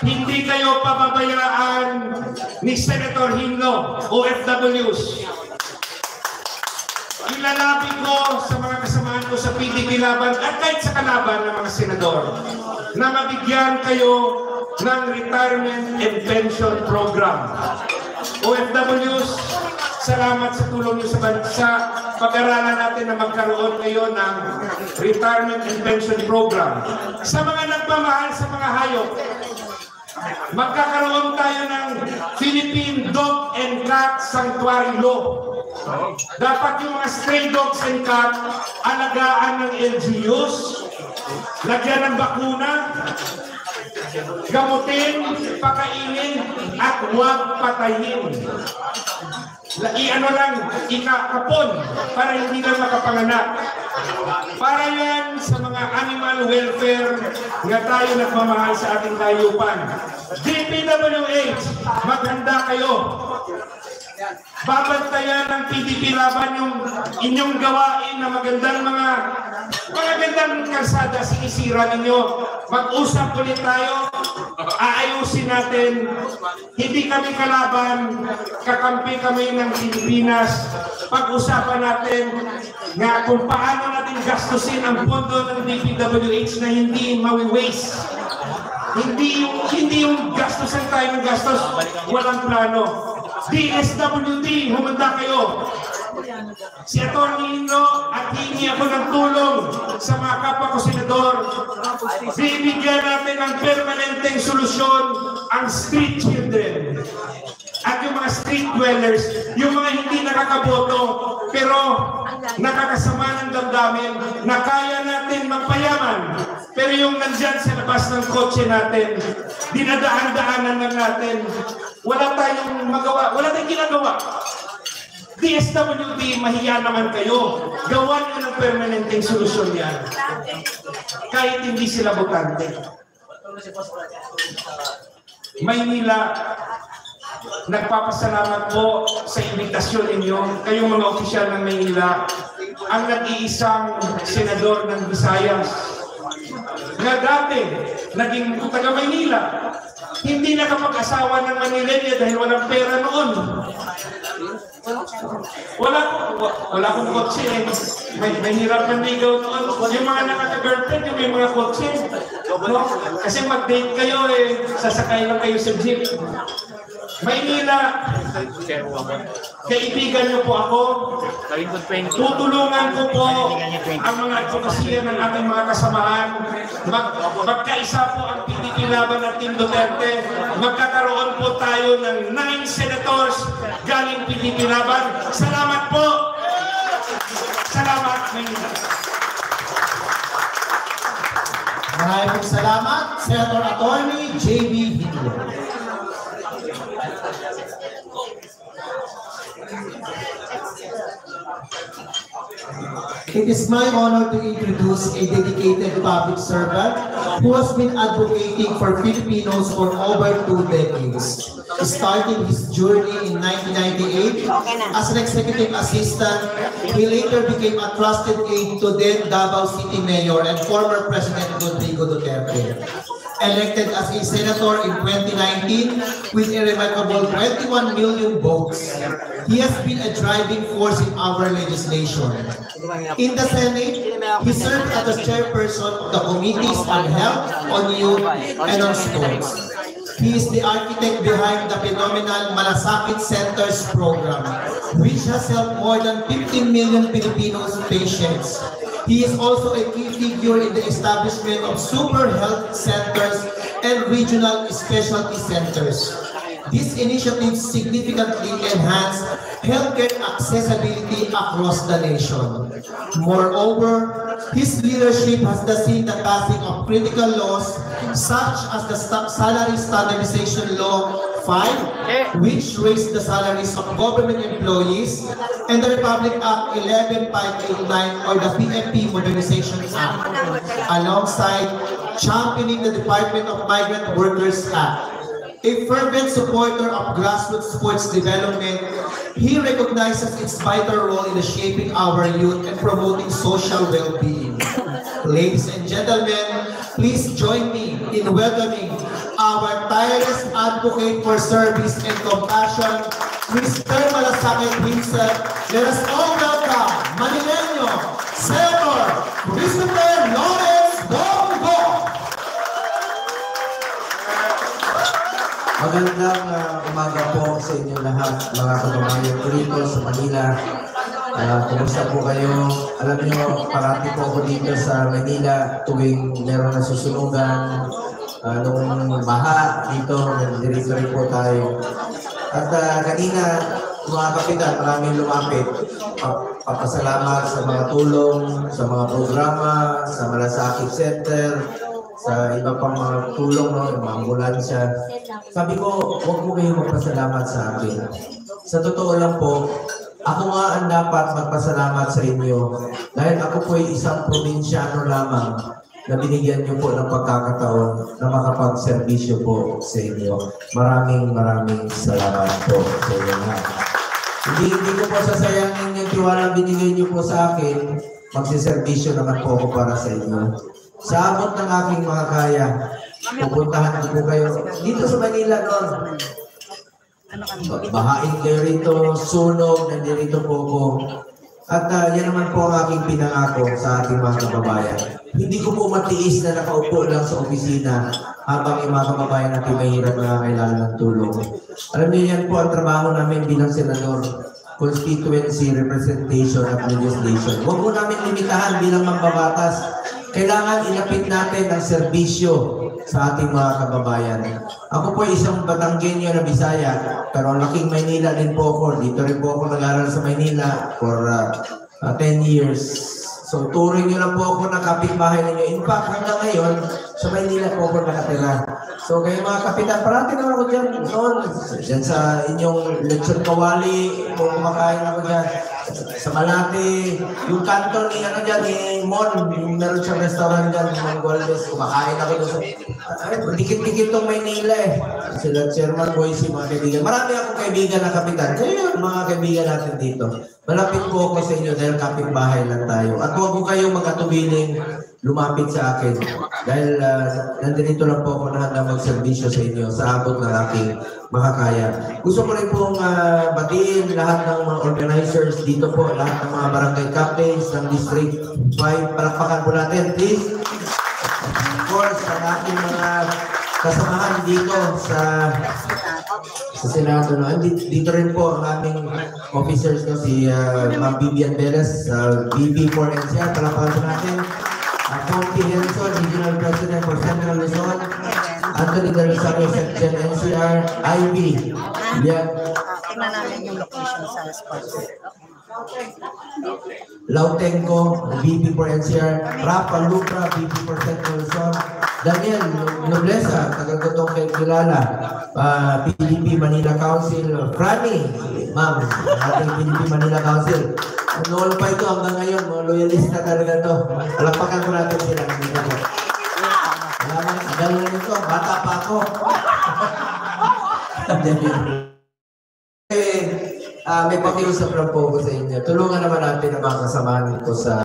hindi kayo pababayaan ni Senator Hinlo, OFWs. Ilalabi ko sa mga kasamaan ko sa PDP laban at kahit sa kalaban ng mga senador na mabigyan kayo ng retirement and pension program. OFWs, salamat sa tulong niyo sa bansa. Pag-aralan natin na magkaroon kayo ng retirement and pension program. Sa mga nagmamahal sa mga hayop, magkakaroon tayo ng Philippine Dog and Cat Sanctuary Law. Dapat yung mga stray dogs and cat alagaan ng LGUs, lagyan ng bakuna, gamutin, pakainin, at huwag patayin. Iano lang, ikakapon para hindi na makapanganak. Para yan sa mga animal welfare na tayo nagmamahal sa ating hayupan. DPWH, maghanda kayo. Babantayan ng PDP laban yung inyong gawain na magandang kalsada sinisira ninyo. Mag-usap ulit tayo, aayusin natin. Hindi kami kalaban, kakampi kami ng Pilipinas. Pag-usapan natin nga kung paano natin gastusin ang pondo ng DPWH na hindi mawi-waste. Hindi yung gastusan tayo ng gastos, walang plano. DSWD, humanda kayo. Si Atty. Hinlo at hingi ako ng tulong sa mga kapwa ko senador. Bibigyan natin ng permanenteng solusyon ang street children at yung mga street dwellers, yung mga hindi nakakaboto pero nakakasama ng damdamin na kaya natin magpayaman. Pero yung nandyan sa labas ng kotse natin, dinadaan-daanan lang natin, wala tayong magawa, wala tayong ginagawa. DSWD, mahiya naman kayo. Gawan nyo ng permanenteng solusyon yan. Kahit hindi sila botante. Maynila, nagpapasalamat po sa imbitasyon ninyo. Kayong mga opisyal ng Maynila, ang nag-iisang senador ng Visayas na dati naging taga Maynila, hindi nakapag-asawa ng Manileña dahil walang pera noon. Wala akong kotse eh. May hirap ng ligaw noon. Yung mga nakaka-girlfriend, yung may mga kotse. No? Kasi mag-date kayo eh, sasakay lang kayo sa jeep. Maynila, kaibigan niyo po ako. Tutulungan ko po ang mga advokasya ng ating mga kasamahan. Magkaisa po ang PDP laban at Team Duterte. Magkakaroon po tayo ng 9 senators galing PDP laban. Salamat po! Salamat, Maynila. Maraming salamat, Senator Atty. J.B. Hinlo. It is my honor to introduce a dedicated public servant who has been advocating for Filipinos for over 2 decades. Starting his journey in 1998 as an executive assistant, he later became a trusted aide to then Davao City Mayor and former President Rodrigo Duterte. Elected as a senator in 2019 with a remarkable 21 million votes, he has been a driving force in our legislation. In the Senate, he served as the chairperson of the committees on health, on youth, and on sports. He is the architect behind the phenomenal Malasakit Centers program, which has helped more than 15 million Filipinos patients. He is also a key figure in the establishment of super health centers and regional specialty centers. These initiatives significantly enhance healthcare accessibility across the nation. Moreover, his leadership has seen the passing of critical laws such as the Salary Standardization Law 5, which raised the salaries of government employees, and the Republic Act 11589 or the PNP Modernization Act, alongside championing the Department of Migrant Workers Act. A fervent supporter of grassroots sports development, he recognizes its vital role in shaping our youth and promoting social well-being. Ladies and gentlemen, please join me in welcoming our tireless advocate for service and compassion, Mr. Malasakit Vincent. Let us all welcome Manileño, Senator Christopher Lawrence Bongo. Magandang umaga po sa inyo lahat, mga kababayan ko rito sa Manila. Kumusta po kayo? Alam niyo, parati po ako dito sa Manila tuwing meron na susunugan. Nung baha dito, nandito rin po tayo. At kanina, mga kapitan, maraming lumapit. Papasalamat sa mga tulong, sa mga programa, sa Malasakit Center, sa iba pang mga tulong, no, yung mga ambulansya. Sabi ko, huwag mo kayong magpasalamat sa akin. Sa totoo lang po, ako nga ang dapat magpasalamat sa inyo dahil ako po ay isang probinsyano lamang na binigyan niyo po ng pagkakataon na makapagserbisyo po sa inyo. Maraming salamat po sa inyo nga. Hindi ko po sasayangin yung tiwala binigay niyo po sa akin. Magsiservisyo naman po ako para sa inyo. Sa abot ng aking mga kaya, pupuntahan ko po kayo dito sa Manila noon. Bahain kayo rito, sunog, nandito po ako. At yan naman po ang aking pinangako sa ating mga kababayan. Hindi ko po matiis na nakaupo lang sa opisina habang yung mga kababayan natin mahirap na kailangan ng tulong. Alam niyo yan po ang trabaho namin bilang senador. Constituency, representation at legislation. Huwag mo namin limitahan bilang mambabatas. Kailangan ilapit natin ang serbisyo sa ating mga kababayan. Ako po isang Batanggenyo na Bisaya, pero laking Maynila din po ako. Dito rin po ako nag-aral sa Maynila for 10 years. So turing nyo lang po ako na kapitbahay ninyo. In fact, hanggang ngayon, sa Maynila po ako nakatira. So kayo mga kapitan, parati naman ako dyan noon. Dyan sa inyong Lechon Kawali, kung kumakain ako dyan. Sa Malate, yung kanto ni ano dyan, ni Mon, meron siyang restaurant dyan, Mon Gualdes, kumakain ako doon. Dikit-dikit tong Maynila eh. Sila Chairman Boyce, mga kaibigan. Marami akong kaibigan na kapitan. Kayo mga kaibigan natin dito. Malapit po ako sa inyo dahil kapitbahay lang tayo. At huwag ko kayong magkatubiling lumapit sa akin. Dahil nandito lang po ako na handa magservisyo sa inyo sa abot ng aking makakaya. Gusto ko rin pong batiin lahat ng mga organizers dito po, lahat ng mga barangay captains ng District 5. Palakpakan po natin, please. Of course, ang aking mga kasamahan dito sa Senado. No? Dito rin po ang aming officers, no? Si Ma'am Vivian Perez, VP4 NCR. Palakpakan po natin. Fonty Henson, Regional President for Central Luzon. Anthony Del Rosario, Section NCR. Ivy. Yan. Tingnan namin yung location sa sports. Lautenco, VP for NCR. Rafa Lucra, VP for Central Luzon. Daniel Noblesa, tagal ko itong kilala. PDP Manila Council. Franny, ma'am, ating PDP Manila Council. Noon pa ito hanggang ngayon, mga loyalista talaga ito. Palakpakan ko natin sila. Gano'n ito, bata pa ako. May pakiusap lang po ko sa inyo. Tulungan naman natin ang mga kasamahan ko sa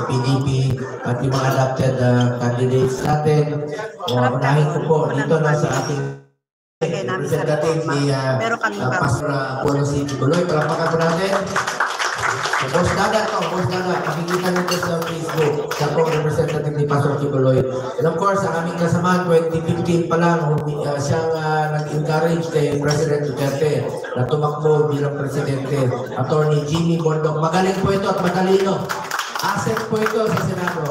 PDP at yung mga adopted candidates natin. Unahin ko po dito na sa ating representative ni Pastor Apollo C. Kibuloy. Palakpakan ko natin. Boss Dagat, pakikita nito sa Facebook. Siya po representative ni Pastor Kibuloy. And of course, ang aming kasama, 2015 pa lang, siyang nag-encourage kay President Duterte na tumakbo bilang presidente. Attorney Jimmy Bondok. Magaling po ito at matalino. Asset po ito sa Senado.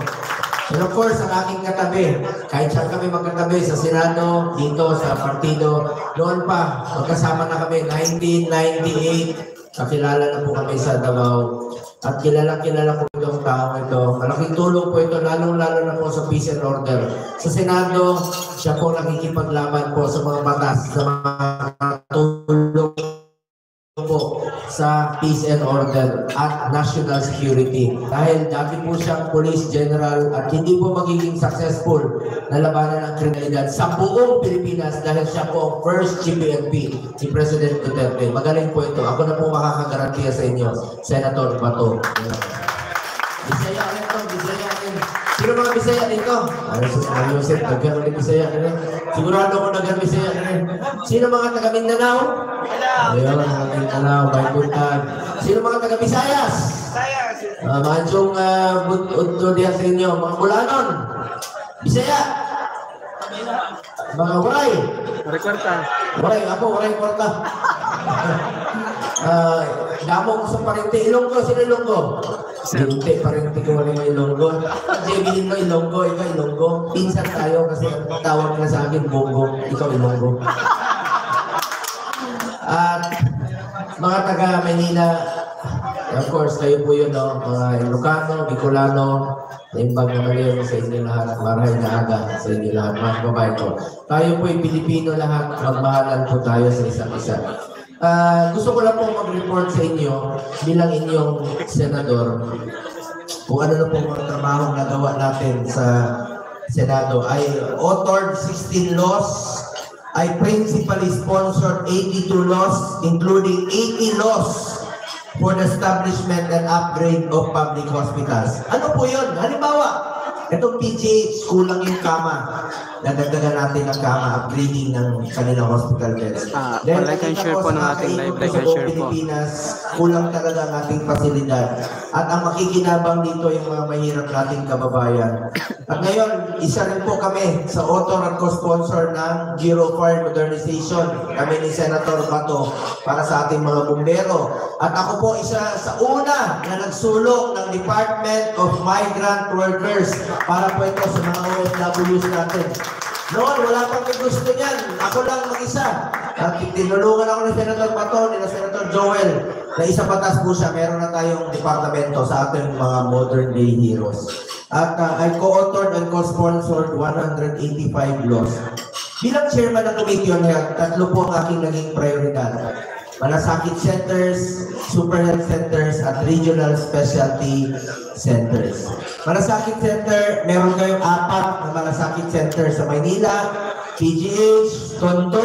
And of course, ang aking katabi, kahit saan kami magkatabi sa Senado, dito sa partido, noon pa, magkasama na kami, 1998, kakilala na po kami sa Davao. At kilala ko itong tao ito. Malaking tulong po ito, lalong-lalo na po sa peace and order. Sa Senado, siya po nakikipaglaban po sa mga batas, sa mga tulong po sa peace and order at national security. Dahil dati po siyang police general at hindi po magiging successful na labanan ng kriminalidad sa buong Pilipinas dahil siya po ang first GPNP ni President Duterte. Magaling po ito. Ako na po makakagarantiya sa inyo, Senator Bato. Bisaya rin to, Bisaya rin. Sino mga Bisaya dito? Ay, sus, Mariusip, nagkaroon ni Bisaya rin. Sigurado ko nagkaroon Bisaya rin. Sino mga taga Mindanao? Ayun, mga Mindanao, Baybuntag. Sino mga taga Visayas? Mansyong udto diyan sa inyo. Mga Bulanon. Bisaya. Mga Waray. Rekwarta. Waray, ako, Waray Kwarta. Damo ko sa Parente, Ilonggo, sino Ilonggo? Hindi, Parente ko wala yung Ilonggo. Jebin mo Ilonggo, ikaw Ilonggo. Pinsan tayo kasi tawag na sa akin, Bongo, ikaw Ilonggo. At mga taga Manila, of course, kayo po yun, no? Mga Ilocano, Bicolano, naimbag naman yun sa inyo lahat, marahay na aga sa inyo lahat, mga babae ko. Tayo po yung Pilipino lahat, magmahalan po tayo sa isa't isa. Gusto ko lang po mag-report sa inyo bilang inyong senador kung ano na po mga trabaho na gawa natin sa Senado. I authored 16 laws. I principally sponsored 82 laws, including 80 laws for the establishment and upgrade of public hospitals. Ano po yun? Halimbawa, itong PGH, kulang yung kama. Nadagdagan natin ang kama, upgrading ng kanilang hospital beds. Like and share po ng ating live, like and share po. Pilipinas, kulang talaga ang ating pasilidad. At ang makikinabang dito yung mga mahirap nating kababayan. At ngayon, isa rin po kami sa author at co-sponsor ng Giro Fire Modernization. Kami ni Senator Bato para sa ating mga bumbero. At ako po isa sa una na nagsulong ng Department of Migrant Workers para po ito sa mga OFWs natin. Noon, wala pang may gusto niyan. Ako lang mag-isa. At tinulungan ako ni Senator Bato, ni Senator Joel, na isa patas po siya. Meron na tayong departamento sa ating mga modern day heroes. At I co-authored and co-sponsored 185 laws. Bilang chairman ng Committee on Health, tatlo po ang aking naging prioridad. Malasakit centers, super health centers, at regional specialty centers. Malasakit center, meron kayong 4 na malasakit center sa Maynila, PGH, Tondo,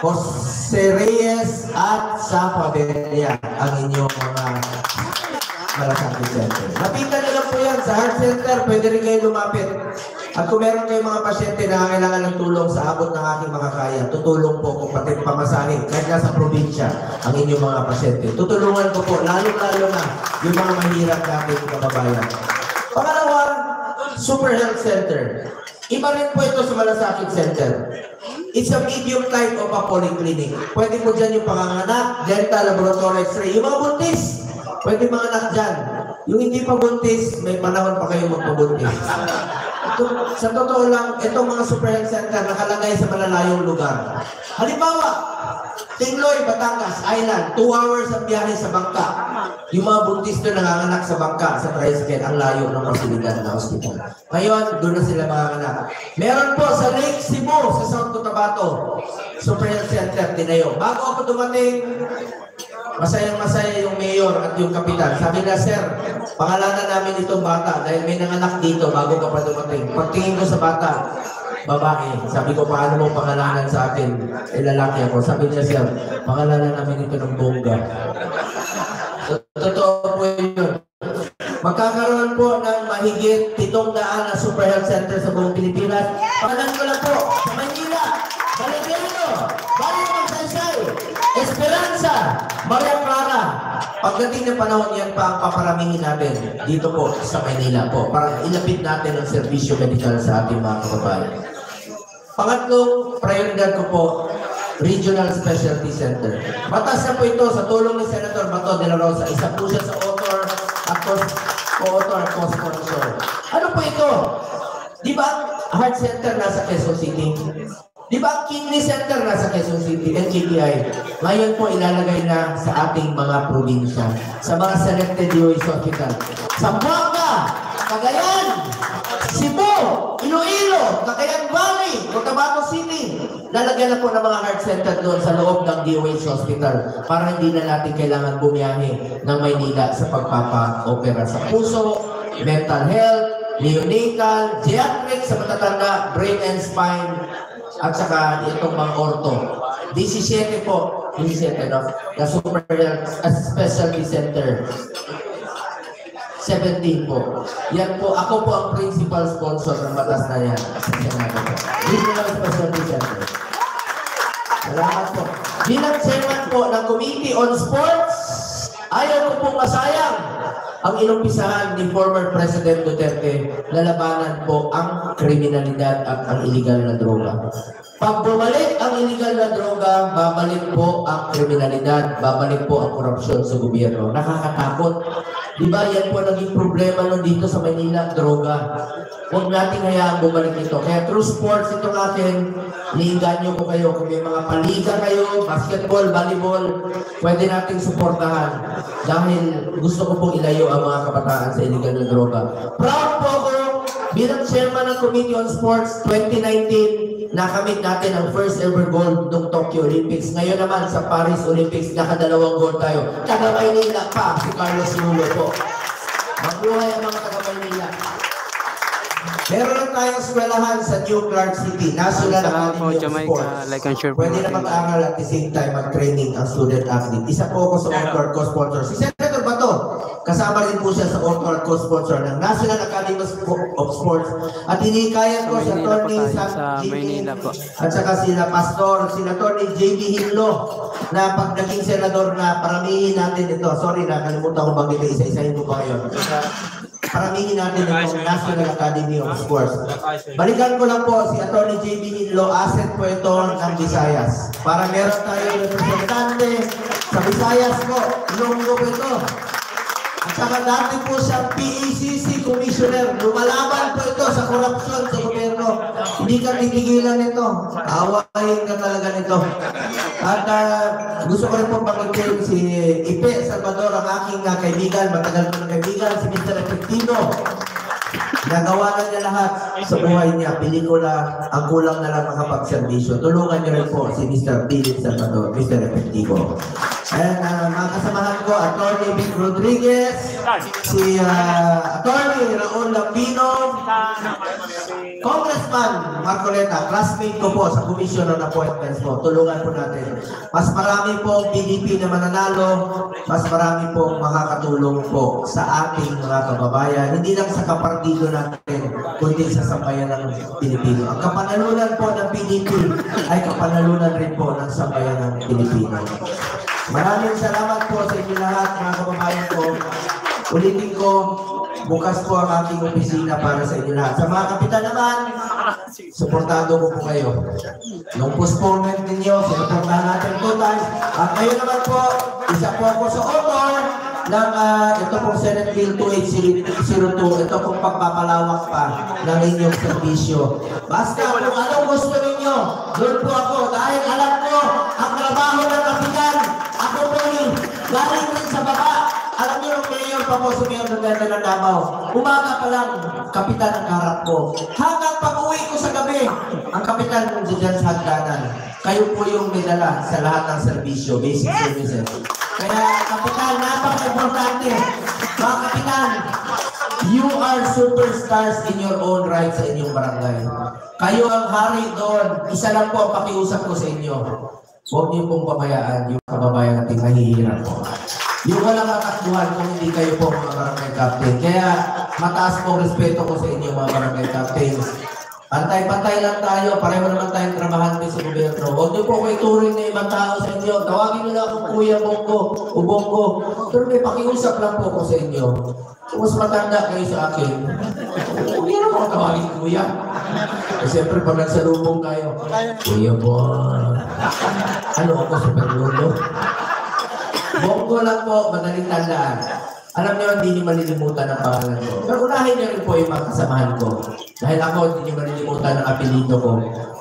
Jose Reyes, at sa Pabella ang inyong mga malasakit center. Lapitan nyo lang po yan sa heart center, pwede rin kayo lumapit. At kung meron kayong mga pasyente na kailangan ng tulong sa abot ng aking makakaya, tutulong po kung pati pamasahin kahit nasa probinsya ang inyong mga pasyente. Tutulungan ko po, lalo-lalo na yung mga mahirap natin kababayan. Pangalawa, super health center. Iba rin po ito sa malasakit center. It's a medium type of a polyclinic. Pwede po dyan yung panganganak, dental, laboratory, x-ray. Yung mga buntis, pwede mga anak dyan. Yung hindi pa buntis, may panahon pa kayo magpabuntis. Sa totoo lang, itong mga super health center nakalagay sa malalayong lugar. Halimbawa, Tingloy, Batangas, Island, 2 hours ang biyahe sa bangka. Yung mga buntis doon nanganganak sa bangka, sa tricycle, ang layo ng pasilidad na hospital. Ngayon, doon na sila manganganak. Meron po sa Lake Cebu, sa South Cotabato, super health center, tinayo. Bago ako dumating, masayang-masaya yung mayor at yung kapitan. Sabi na, sir, pangalanan namin itong bata dahil may nanganak dito bago ka pa dumating. Pagtingin ko sa bata, babae. Sabi ko, paano mo pangalanan sa akin? Lalaki ako. Sabi niya, sir, pangalanan namin ito ng bongga. Totoo po yun. Magkakaroon po ng mahigit 700 na super health center sa buong Pilipinas. Pangalan ko lang po, sa Manila, Balipiano, Balipiano, Esperanza, Maria Clara. Pagdating ng panahon yan pa ang paparamihin natin dito po sa Manila po para ilapit natin ang serbisyo medikal sa ating mga kababayan. Pangatlong prioridad ko po, Regional Specialty Center. Batas na po ito sa tulong ni Senator Bato de la Rosa. Isa po siya sa author at co-author at co-sponsor. Ano po ito? Di ba ang heart center nasa Quezon City? Di ba ang kidney center nasa Quezon City, NKTI? Ngayon po ilalagay na sa ating mga probinsya, sa mga selected UAS hospital. Zamboanga, Cagayan, Cebu, Iloilo, Cagayan Valley, Cotabato City. lalagyan na po ng mga heart center doon sa loob ng DOH Hospital para hindi na natin kailangan bumiyahe ng Maynila sa pagpapa-opera sa puso, mental health, neonatal, geriatric sa matatanda, brain and spine, at saka itong mga ortho. 17 po, 17 no? The Super Health Specialty Center. 17 po. Yan po, ako po ang principal sponsor ng batas na yan. Regional Specialty Center. Salamat po. Bilang chairman po ng Committee on Sports, ayaw ko pong masayang ang inumpisahan ni former President Duterte na labanan po ang kriminalidad at ang iligal na droga. Pag bumalik ang iligal na droga, babalik po ang kriminalidad, babalik po ang korupsyon sa gobyerno. Nakakatakot. Di ba yan po naging problema nun dito sa Maynila, droga. Huwag natin hayaang bumalik ito. Kaya through sports ito natin, niinganyo po kayo. Kung may mga paliga kayo, basketball, volleyball, pwede nating suportahan. Dahil gusto ko pong ilayo ang mga kabataan sa iligal na droga. Proud po ako bilang chairman ng Committee on Sports 2019, nakamit natin ang first ever gold ng Tokyo Olympics. Ngayon naman sa Paris Olympics, nakadalawang gold tayo. Taga Maynila pa, si Carlos Nulo po. Mabuhay ang mga taga Maynila. Meron lang tayong eskwelahan sa New Clark City, National Academy of Sports. Like and share. Pwede na mag-aaral at the same time mag-training ang student athlete. Isa po ako sa on-court co-sponsor. Si Senator Bato, kasama rin po siya sa on-court co-sponsor ng National Academy of Sports. At hinikayat ko si Atty. Sam J.K. at saka sila Pastor, sila Atty. J.B. Hinlo, na pag naging senador na paramihin natin ito. Sorry, nakalimutan ko bang ito, isa-isahin ko pa ngayon. Paramihin natin itong National Academy of Sports. Balikan ko lang po si Atty. J.B. Hinlo, asset po ito ng Visayas. Para meron tayong representante sa Visayas po, Ilonggo po ito. At saka dati po siyang PACC Commissioner. Lumalaban po ito sa korupsyon sa gobyerno. Hindi ka titigilan nito. Awayin ka talaga nito. At gusto ko rin po pag-tell si Ipe Salvador, ang aking kaibigan, matagal ko ng kaibigan, si Mr. Efectivo. Nagawa na niya lahat sa buhay niya. Pelikula, ang kulang na lang makapag-servisyo. Tulungan niyo rin po si Mr. Philip Salvador, Mr. Efectivo. And mga kasamahan ko, Atty. Vic Rodriguez, si Atty. Raul Lambino, Congressman Marcoleta, classmate ko po sa Commission on Appointments po. Tulungan po natin. Mas marami po PDP na mananalo, mas marami po makakatulong po sa ating mga kababayan. Hindi lang sa kapartido natin, kundi sa sambayan ng Pilipino. Ang kapanalunan po ng PDP ay kapanalunan rin po ng sambayan ng Pilipino. Maraming salamat po sa inyo lahat, mga kababayan ko. Ulitin ko, bukas po ang aking opisina para sa inyo lahat. Sa mga kapitan naman, suportado ko po kayo. Nung postponement ninyo, sinuportahan natin total. At ngayon naman po, isa po ako sa author ng ito pong Senate Bill 2802. Ito pong pagpapalawak pa ng inyong serbisyo. Basta kung anong gusto ninyo, doon po ako. Dahil alam ko, ang trabaho ng kapitan, ako po yung galing rin sa baba. Alam niyo, nung mayor pa po, sumayon ng ganda ng Davao. Umaga pa lang, kapitan ang harap ko. Hanggang pag-uwi ko sa gabi, ang kapitan kung dyan sa hagdanan. Kayo po yung may dala sa lahat ng serbisyo, basic services. Kaya, kapitan, napaka-importante. Mga kapitan, you are superstars in your own right sa inyong barangay. Kayo ang hari doon. Isa lang po ang pakiusap ko sa inyo. Huwag niyo pong pabayaan yung kababayan nating nahihirap po. Yung walang katakbuhan kung hindi kayo po mga barangay captain. Kaya mataas pong respeto ko sa inyo mga barangay captains. Pantay-pantay lang tayo, pareho naman tayong trabahante sa gobyerno. Huwag niyo po ko ituring na ibang tao sa inyo. Tawagin niyo lang akong Kuya Bongo o Bongo. Pero may pakiusap lang po ko sa inyo. Kung mas matanda kayo sa akin, huwag niyo lang akong tawagin Kuya. Siyempre pag nagsalubong tayo, Kuya Bongo. Ano ako sa Perlulo? Bongo lang po, madaling tandaan. Alam niyo, hindi niyo malilimutan ang pangalan ko. Pero unahin niyo rin po yung mga kasamahan ko. Dahil ako, hindi niyo malilimutan ang apelido ko.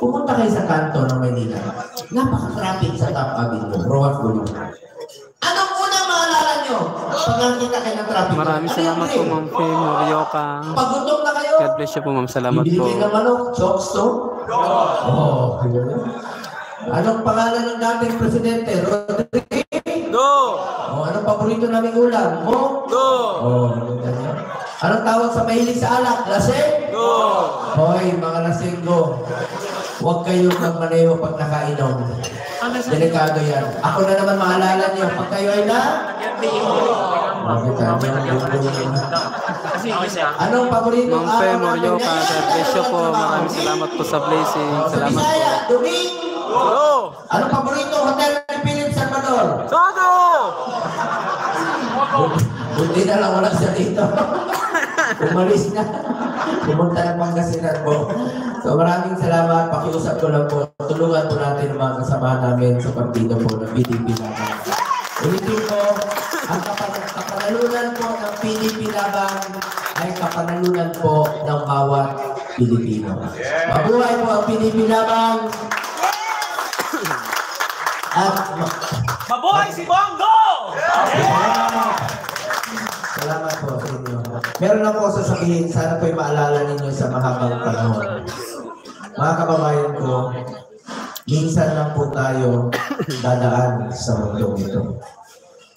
Pumunta kayo sa kanto ng Maynila. Napaka-traffic sa Top Avenue, Rojas Boulevard. Anong unang maalala niyo pag nakita kayo ng traffic? Maraming salamat po, Ma'am Faye Morioka. Pag gutom na kayo, God bless you po, Ma'am. Salamat po. bibili kayo ng manok, chokes to? Oo. Anong pangalan ng dating presidente? Rodrigo? Go! Oh, anong paborito naming ulam? Mo? Go! Oh, ganyan. Anong tawag sa mahilig sa alak? Lasing? Go! Hoy, mga lasing, go. Huwag kayong magmaneho pag nakainom. Delikado yan. Ako na naman maalala niyo, pag kayo ay na... Anong paborito? Ma'am Fe Morioka, God bless you po. Maraming salamat po sa blessing. Salamat po. Bisaya, Duming! Go! Anong paborito hotel ni Philip Salvador? Todo! Buti na lang wala siya dito. Umalis na. Pumunta ng Pangasinan po. So maraming salamat. Pakiusap ko lang po. Tulungan po natin ang mga kasama namin sa partido po ng PDP Laban. Ulitin ko, ang kapanalunan po ng PDP Laban ay kapanalunan po ng bawat Pilipino. Mabuhay po ang PDP Laban. At Mabuhay si Bongo! salamat po sa inyo. Meron lang po sasabihin, sana po'y maalala ninyo sa mahabang panahon. Mga kababayan ko, minsan lang po tayo dadaan sa mundong ito.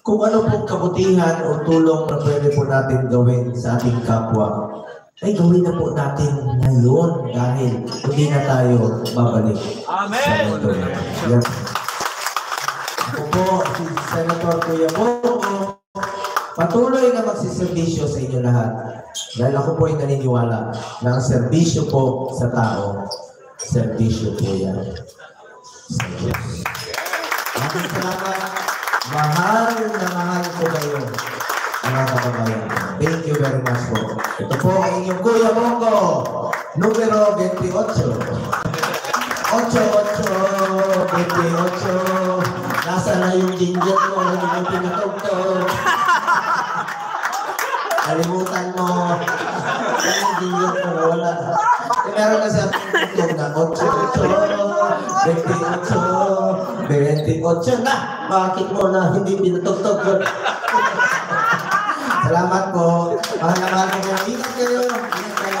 Kung ano pong kabutihan o tulong na pwede po natin gawin sa ating kapwa, ay gawin na po natin ngayon dahil hindi na tayo babalik sa mundo ito. Yan. Ako po, si Senator Kuya Bongo, patuloy na magsiservisyo sa inyo lahat. Dahil ako po ay naniniwala na ang serbisyo po sa tao, serbisyo po yan sa Diyos. Maraming salamat. Mahal na mahal ko kayo, mga kababayan. Thank you very much po. Ito po ang inyong Kuya Bongo, numero 28. 88, 28. Nasa na yung ginger mo, hindi mo pinatugtog. Kalimutan mo. Yung ginger mo, wala. Meron kasi ang pinatugtog na 88, 28 na. Bakit mo na hindi pinatugtog yun? Salamat po. Mahal na mahal ko. Ingat kayo. Ingat kayo.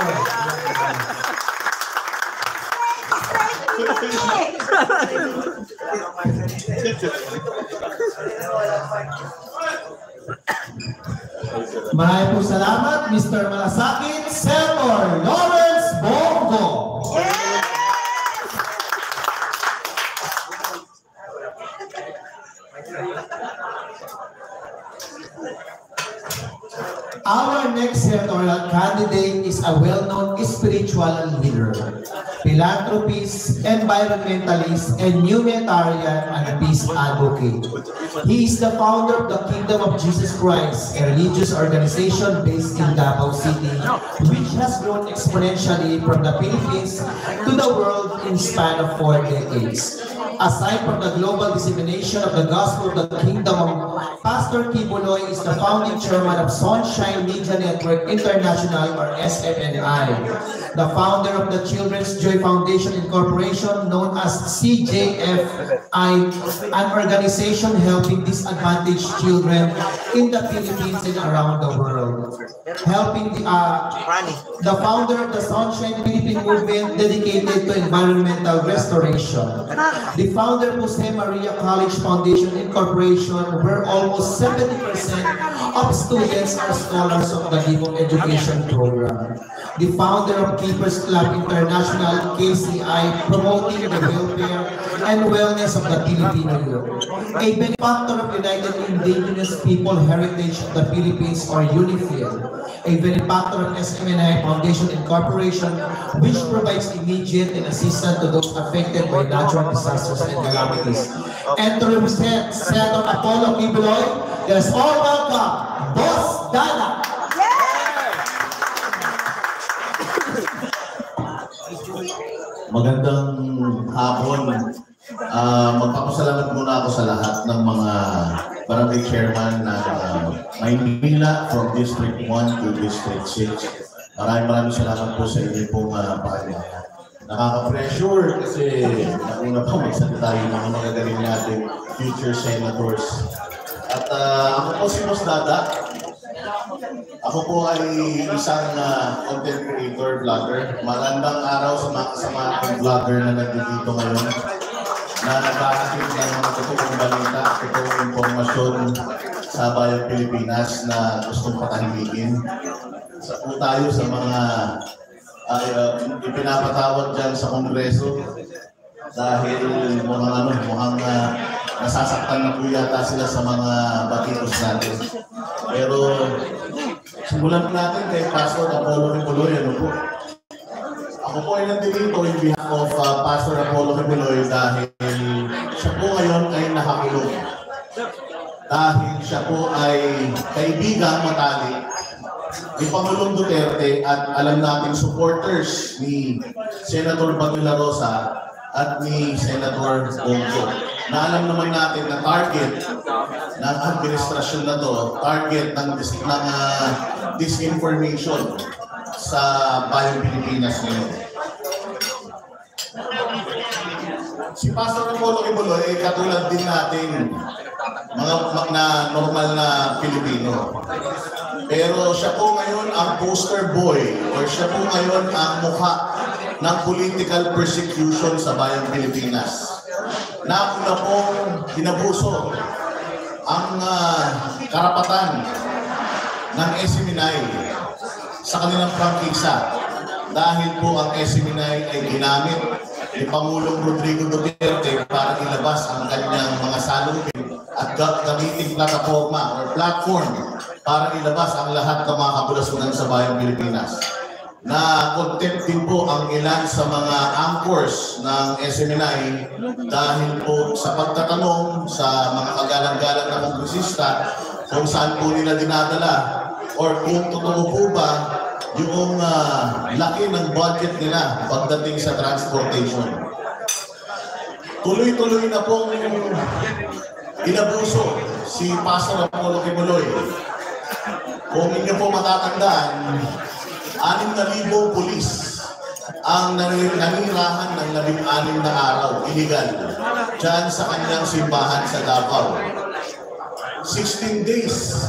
Maraming po salamat, Mr. Malasakit, Senator Lawrence Bongo. Our next senatorial candidate is a well-known spiritual leader, philanthropist, environmentalist, and humanitarian and peace advocate. He is the founder of the Kingdom of Jesus Christ, a religious organization based in Davao City, which has grown exponentially from the Philippines to the world in span of 4 decades. Aside from the global dissemination of the gospel of the kingdom, Pastor Kibuloy is the founding chairman of Sunshine Media Network International, or SMNI, the founder of the Children's Joy Foundation Incorporation, known as CJFI, an organization helping disadvantaged children in the Philippines and around the world. Helping the founder of the Sunshine Philippine Movement dedicated to environmental restoration. The founder of Jose Maria College Foundation Incorporation, where almost 70% of students are scholars of the Libong Education Program. The founder of Keepers Club International, KCI, promoting the welfare and wellness of the Filipino youth. A benefactor of United Indigenous People Heritage of the Philippines, or UNIFIL. A benefactor of SMNI Foundation Incorporation, which provides immediate and assistance to those affected by natural disasters and calamities. And to represent Senator Apollo Kibuloy, let us all welcome Boss Dana. Magandang hapon. Magpapasalamat muna ako sa lahat ng mga barangay chairman ng Maynila from District 1 to District 6. Maraming salamat po sa inyo pong pakinggan. Nakaka-pressure kasi nauna pa magsalita yung mga magagaling natin future senators. At ako po si Boss Dada. Ako po ay isang content creator, vlogger. Magandang araw sa mga kasama kong vlogger na nandito ngayon. na nagkakasin ng mga totoong balita, totoong impormasyon sa bayang Pilipinas na gustong patahimikin. Sa po tayo sa mga ipinapatawag dyan sa Kongreso dahil mukhang nasasaktan na po yata sila sa mga batikos natin. Pero simulan natin kay Pastor Apollo Kibuloy. Ano po? Ako po ay nandito in behalf of Pastor Apollo Kibuloy dahil siya po ngayon ay nakakulong. Dahil siya po ay kaibigang matalik ni Pangulong Duterte at alam natin supporters ni Senator Bato de la Rosa at ni Senator Bongo. Na alam naman natin na target ng administrasyon na to, target ng disinformation sa bayang Pilipinas ngayon. Si Pastor Apollo Kibuloy ay katulad din natin na normal na Pilipino. Pero siya po ngayon ang poster boy or siya po ngayon ang mukha ng political persecution sa bayang Pilipinas. Na una pong hinabuso ang karapatan ng SMNI sa kanilang prangkisa dahil po ang SMNI ay ginamit ni Pangulong Rodrigo Duterte para ilabas ang kanyang mga salubin at gamitin plataforma or platform para ilabas ang lahat ng mga kabulasunan sa bayang Pilipinas. Na contempt din po ang ilan sa mga anchors ng SMNI dahil po sa pagtatanong sa mga kagalang-galang na kongresista kung saan po nila dinadala or kung totoo po ba yung laki ng budget nila pagdating sa transportation. Tuloy-tuloy na pong inabuso si Pastor Apollo Kibuloy. Kung inyo po matatandaan, 6,000 pulis ang nanirahan ng 16 na araw, illegal, dyan sa kanyang simbahan sa Davao. 16 days.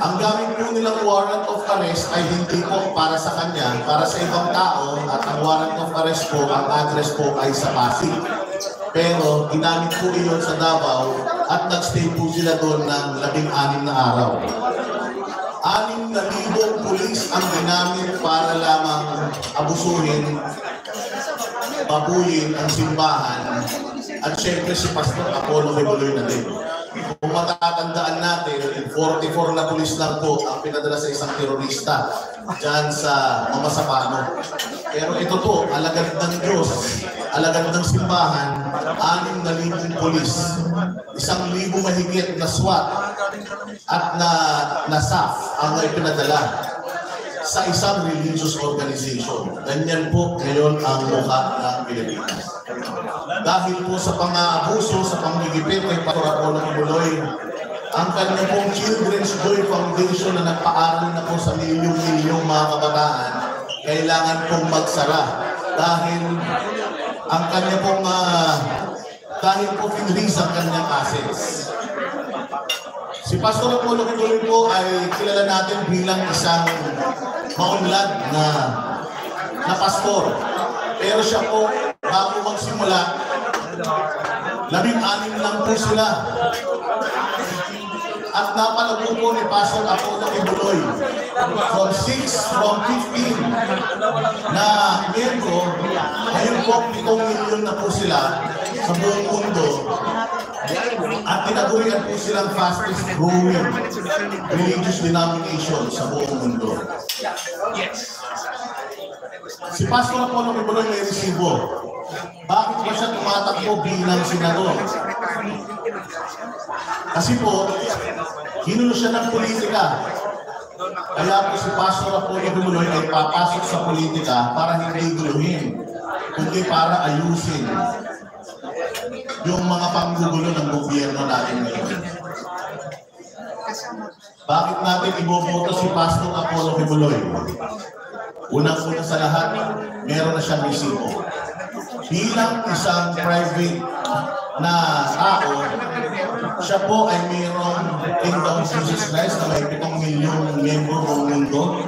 Ang gamit po nilang warrant of arrest ay hindi po para sa kanya, para sa ibang tao, at ang warrant of arrest po, ang address po ay sa Pasig. Pero ginamit po iyon sa Davao at nagstay po sila doon ng 16 na araw. 6,000 pulis ang ginamit para lamang abusuhin, babuyin ang simbahan, at syempre si Pastor Apollo Kibuloy na din. Kung matatandaan natin, 44 na pulis lang po ang pinadala sa isang terorista dyan sa Mamasapano. Pero ito po, alagad ng Diyos, alagad ng simbahan, 6,000 pulis, 1,000 mahigit na SWAT at na SAF ang ipinadala sa isang religious organization. Ganyan po ngayon ang mukha ng Pilipinas. Dahil po sa pang-aabuso, sa panggigipit kay Pastor Apollo Kibuloy, ang kanya pong Children's Joy Foundation na nagpaaral na po sa milyong-milyong mga kabataan, kailangan pong magsara dahil ang kanya pong dahil po finreeze ang kanyang assets. Si Pastor Apollo Kibuloy po ay kilala natin bilang isang maunlad na pastor. Pero siya po, bago magsimula, 16 lang po sila. At napalago po ni Pastor Apollo Kibuloy from 15 na miyembro, ngayon po 7 milyon na po sila sa buong mundo. At tinagurian po silang fastest growing religious denomination sa buong mundo. Si Pastor Apollo Kibuloy may resibo. Bakit ba siya tumatakbo bilang senador? Kasi po, ginulo siya ng politika. Kaya po si Pastor Apollo Kibuloy ay papasok sa politika para hindi guluhin, kundi para ayusin yung mga panggugulo ng gobyerno natin ngayon. Bakit natin iboboto si Pastor Apollo Kibuloy? Unang-una sa lahat, meron na siyang resibo. Bilang isang private na tao, siya po ay mayroong Kingdom of Jesus Christ na may 7 milyong miyembro buong mundo.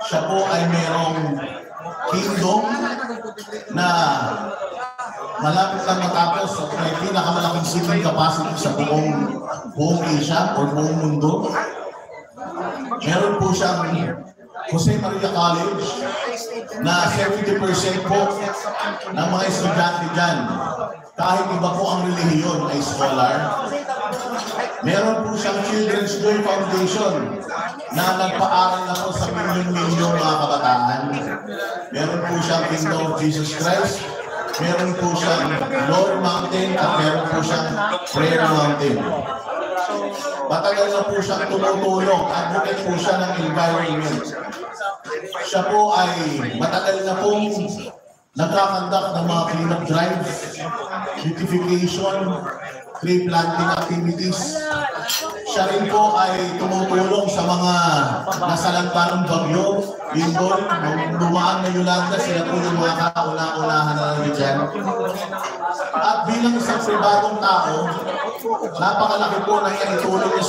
Siya po ay mayroong kingdom na malapit lang matapos at may pinakamalaking seating capacity sa buong Asia o buong mundo. Meron po siyang Jose Maria College na 70% po ng mga estudyante dyan, kahit iba po ang relihiyon ay scholar. Meron po siyang Children's Joy Foundation na nagpaaral na po sa milyon-milyong mga kabataan. Meron po siyang Kingdom of Jesus Christ, meron po siyang Lord Mountain, at meron po siyang Prayer Mountain. Matagal na po siyang tumutulong, advocate po siya ng environment. Siya po ay matagal na pong nagkakandak ng mga cleanup drives, beautification, tree planting activities. Siya rin po ay tumutulong sa mga nasalanta ng bagyo, Lindol, dumaan na Yolanda, sila po yung mga kauna-unahan na namin dyan. At bilang isang pribadong tao, napakalaki po na itulong niya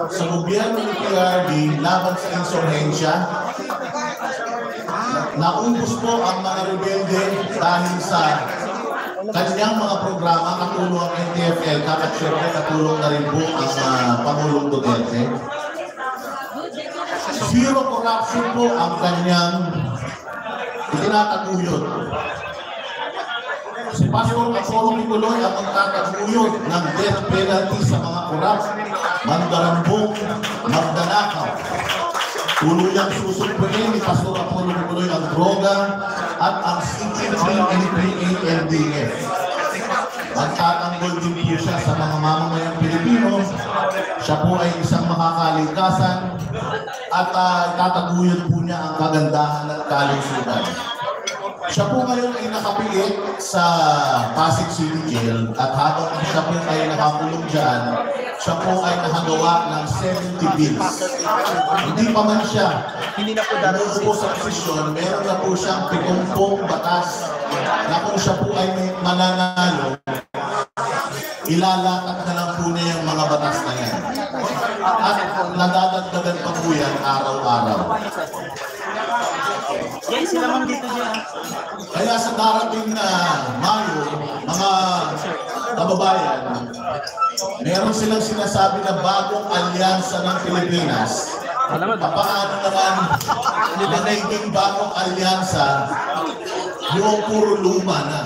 sa gobyerno ni PRD laban sa insurhensya. Naubos po ang mga rebelde dahil sa kanyang mga programa, katulong ang NTFL, at syempre katulong na rin po ang Pangulong Duterte. Zero corruption po ang kanyang itinataguyod. Si Pastor Apollo Nicoloy ang magtataguyod ng death penalty sa mga corrupt, mandarambong, magdanakaw. Tuluyang susunpunin ni Pastor Apollo Nicoloy ang droga at ang CP3 NPA LDF. Magtatanggol din po siya sa mga mamamayang Pilipino. Siya po ay isang makakalikasan at tataguyod po niya ang kagandahan at kalusugan. Siya po ngayon ay nakapilit sa Pasig City Jail at habang siya po ay nakakulong dyan, siya po ay nakagawa ng 70 bills. Hindi pa man siya po sa posisyon, meron na po siyang 70 batas na kung siya po ay mananalo, ilalakat na lang po niya yung mga batas na yan. At nadadagdagan pa po yan araw-araw. Kaya sa darating na Mayo, mga kababayan, meron silang sinasabi na bagong alyansa ng Pilipinas. Paano naman naging bagong alyansa yung puro luma na?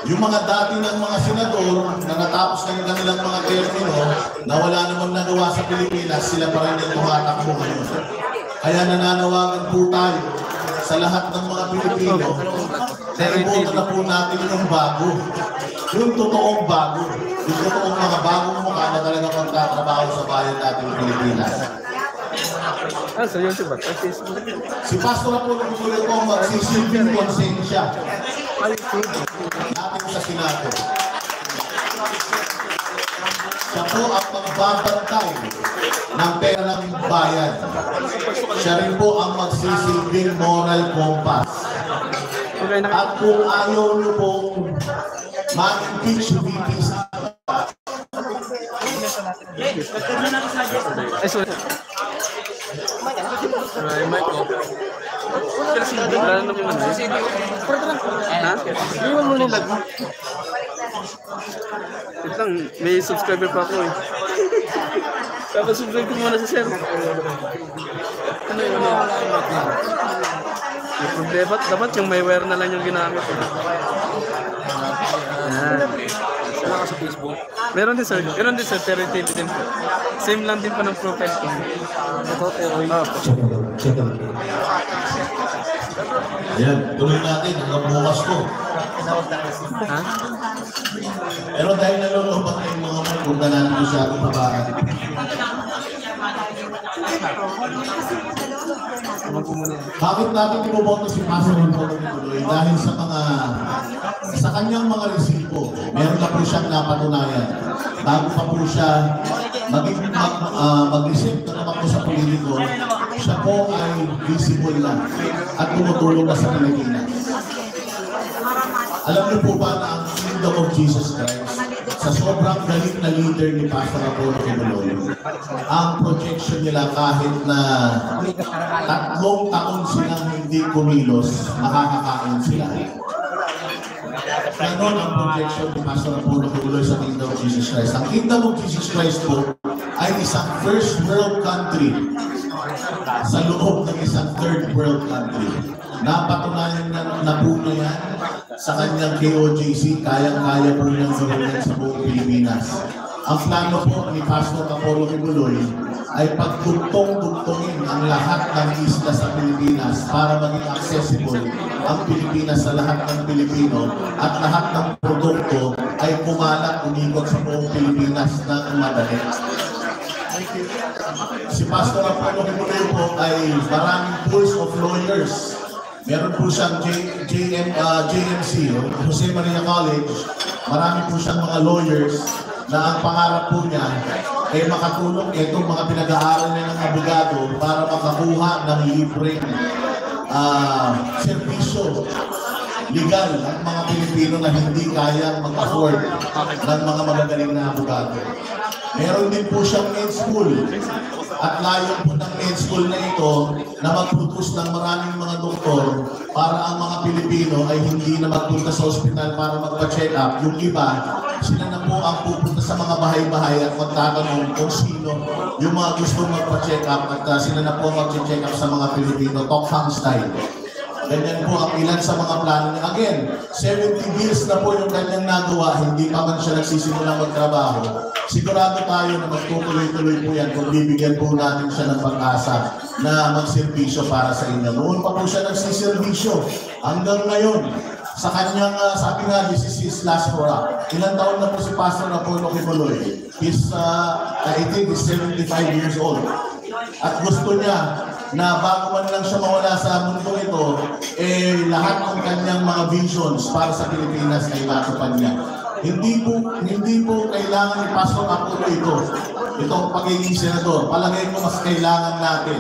Yung mga dati ng mga senador na natapos na yung kanilang mga termino na wala namang nagawa sa Pilipinas, sila pa rin yung tumatakbo ngayon. Kaya nananawagan po tayo sa lahat ng mga Pilipino na iboto na po natin yung bago. Yung totoong bago. Yung totoong mga bagong mukha na talaga magtatrabaho sa bayan natin ng Pilipinas. Si Pastor Apollo Nicoloy po magsisilbing konsensya natin sa Senado. Siya po ang magbabantay ng pera ng bayan. Siya rin po ang magsisilbing moral compass. At kung ayaw niyo pong mag-impeach VPs, may subscriber pa ako eh. Tapos subscribe ko muna sa sir. Ano yun? Yung problema, dapat yung may wire na lang yung ginamit. Wala ka sa Facebook? Meron din sir, pero din po. Same lang din po ng profile ko. ayan, tuloy natin hanggang bukas ko. Ha? Pero dahil nalulubat na yung mga punta natin masyadong pabahan. Bakit natin iboboto si Pastor Apollo Nicoloy? Dahil sa kanyang mga resibo, meron na po siyang napatunayan. Bago pa po siya mag-isip na naman po sa politiko, siya po ay visible na at tumutulong na sa Pilipinas. Alam niyo po ba na ang Kingdom of Jesus Christ, sa sobrang galing na leader ni Pastor Apollo Nicoloy, ang projection nila kahit na 3 taon silang hindi kumilos, makakakain sila. ganon ang projection ni Pastor Apollo Kibuloy sa Kingdom of Jesus Christ. Ang Kingdom of Jesus Christ po ay isang first world country sa loob ng isang third world country. Napatunayan na po na yan sa kanyang KOJC, kayang-kaya po niyang gawin yan sa buong Pilipinas. Ang plano po ni Pastor Apollo Kibuloy ay pagtugtong-tugtongin ang lahat ng isla sa Pilipinas para maging accessible ang Pilipinas sa lahat ng Pilipino at lahat ng produkto ay kumalat umikot sa buong Pilipinas ng madali. Si Pastor Apollo Kibuloy po ay maraming pools of lawyers. Meron po siyang JMC, Jose Maria College. Marami po siyang mga lawyers na ang pangarap po niya ay makatulong itong mga pinag-aaral niya ng abogado para makakuha ng libreng serbisyo legal ng mga Pilipino na hindi kayang mag-afford ng mga magagaling na abogado. Meron din po siyang med school at layo po ng med school na ito na mag-produce ng maraming mga doktor para ang mga Pilipino ay hindi na magpunta sa ospital para magpa-check up. Yung iba, sila na po ang pupunta sa mga bahay-bahay at magtatanong kung sino yung mga gusto magpa-check up at sila na po mag-check up sa mga Pilipino, Tokhang style. Ganyan po ang ilan sa mga plano niya. Again, 70 years na po yung kanyang nagawa, hindi pa man siya nagsisimula magtrabaho. Sigurado tayo na magtutuloy-tuloy po yan kung bibigyan po natin siya ng pag-asa na magservisyo para sa inyo. Noon pa po siya nagsiservisyo. Hanggang ngayon, sa kanyang, sabi nga, this is his last hurrah. Ilang taon na po si Pastor Apollo Kibuloy? I think he's 75 years old. At gusto niya na bago man lang siya mawala sa mundo ito, lahat ng kanyang mga visions para sa Pilipinas ay matupad niya. Hindi po kailangan ni Pastor Apollo itong pagiging senador. Palagay ko mas kailangan natin.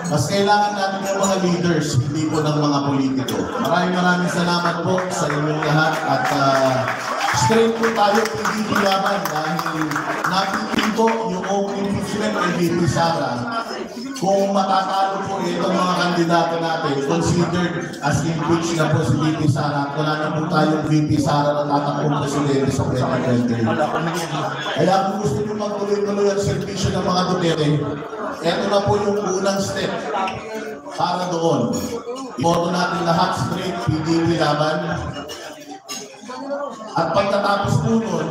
Mas kailangan natin ng mga leaders, hindi po ng mga politiko. Maraming salamat po sa inyong lahat at straight po tayo hindi laban dahil napipinto yung impeachment kay VP Sara. Kung matatalo po itong mga kandidato natin, considered as impeached na po si VP Sara, wala na po tayong VP Sara na tatakbong presidente sa 2020. Kaya kung gusto nyo magtuloy-tuloy ang servisyo ng mga Duterte, ito na po yung unang step para doon. Iboto natin lahat straight, PDP laban. At pagkatapos po noon,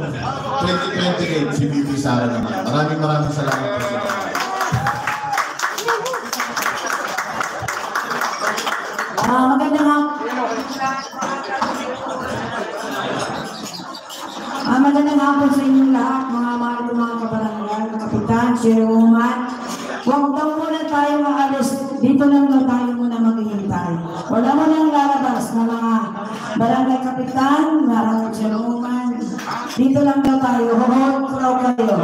2028, si VP Sara naman. Maraming salamat po sa mga. Magandang hapon sa inyong lahat, mga mahal ko mga kabarangay, kapitan, chairwoman. Huwag daw muna tayo maalis, dito lang daw tayo muna maghihintay. Wala mo nang lalabas na mga barangay kapitan, barangay chairwoman. Dito lang daw tayo, huwag ko daw kayo.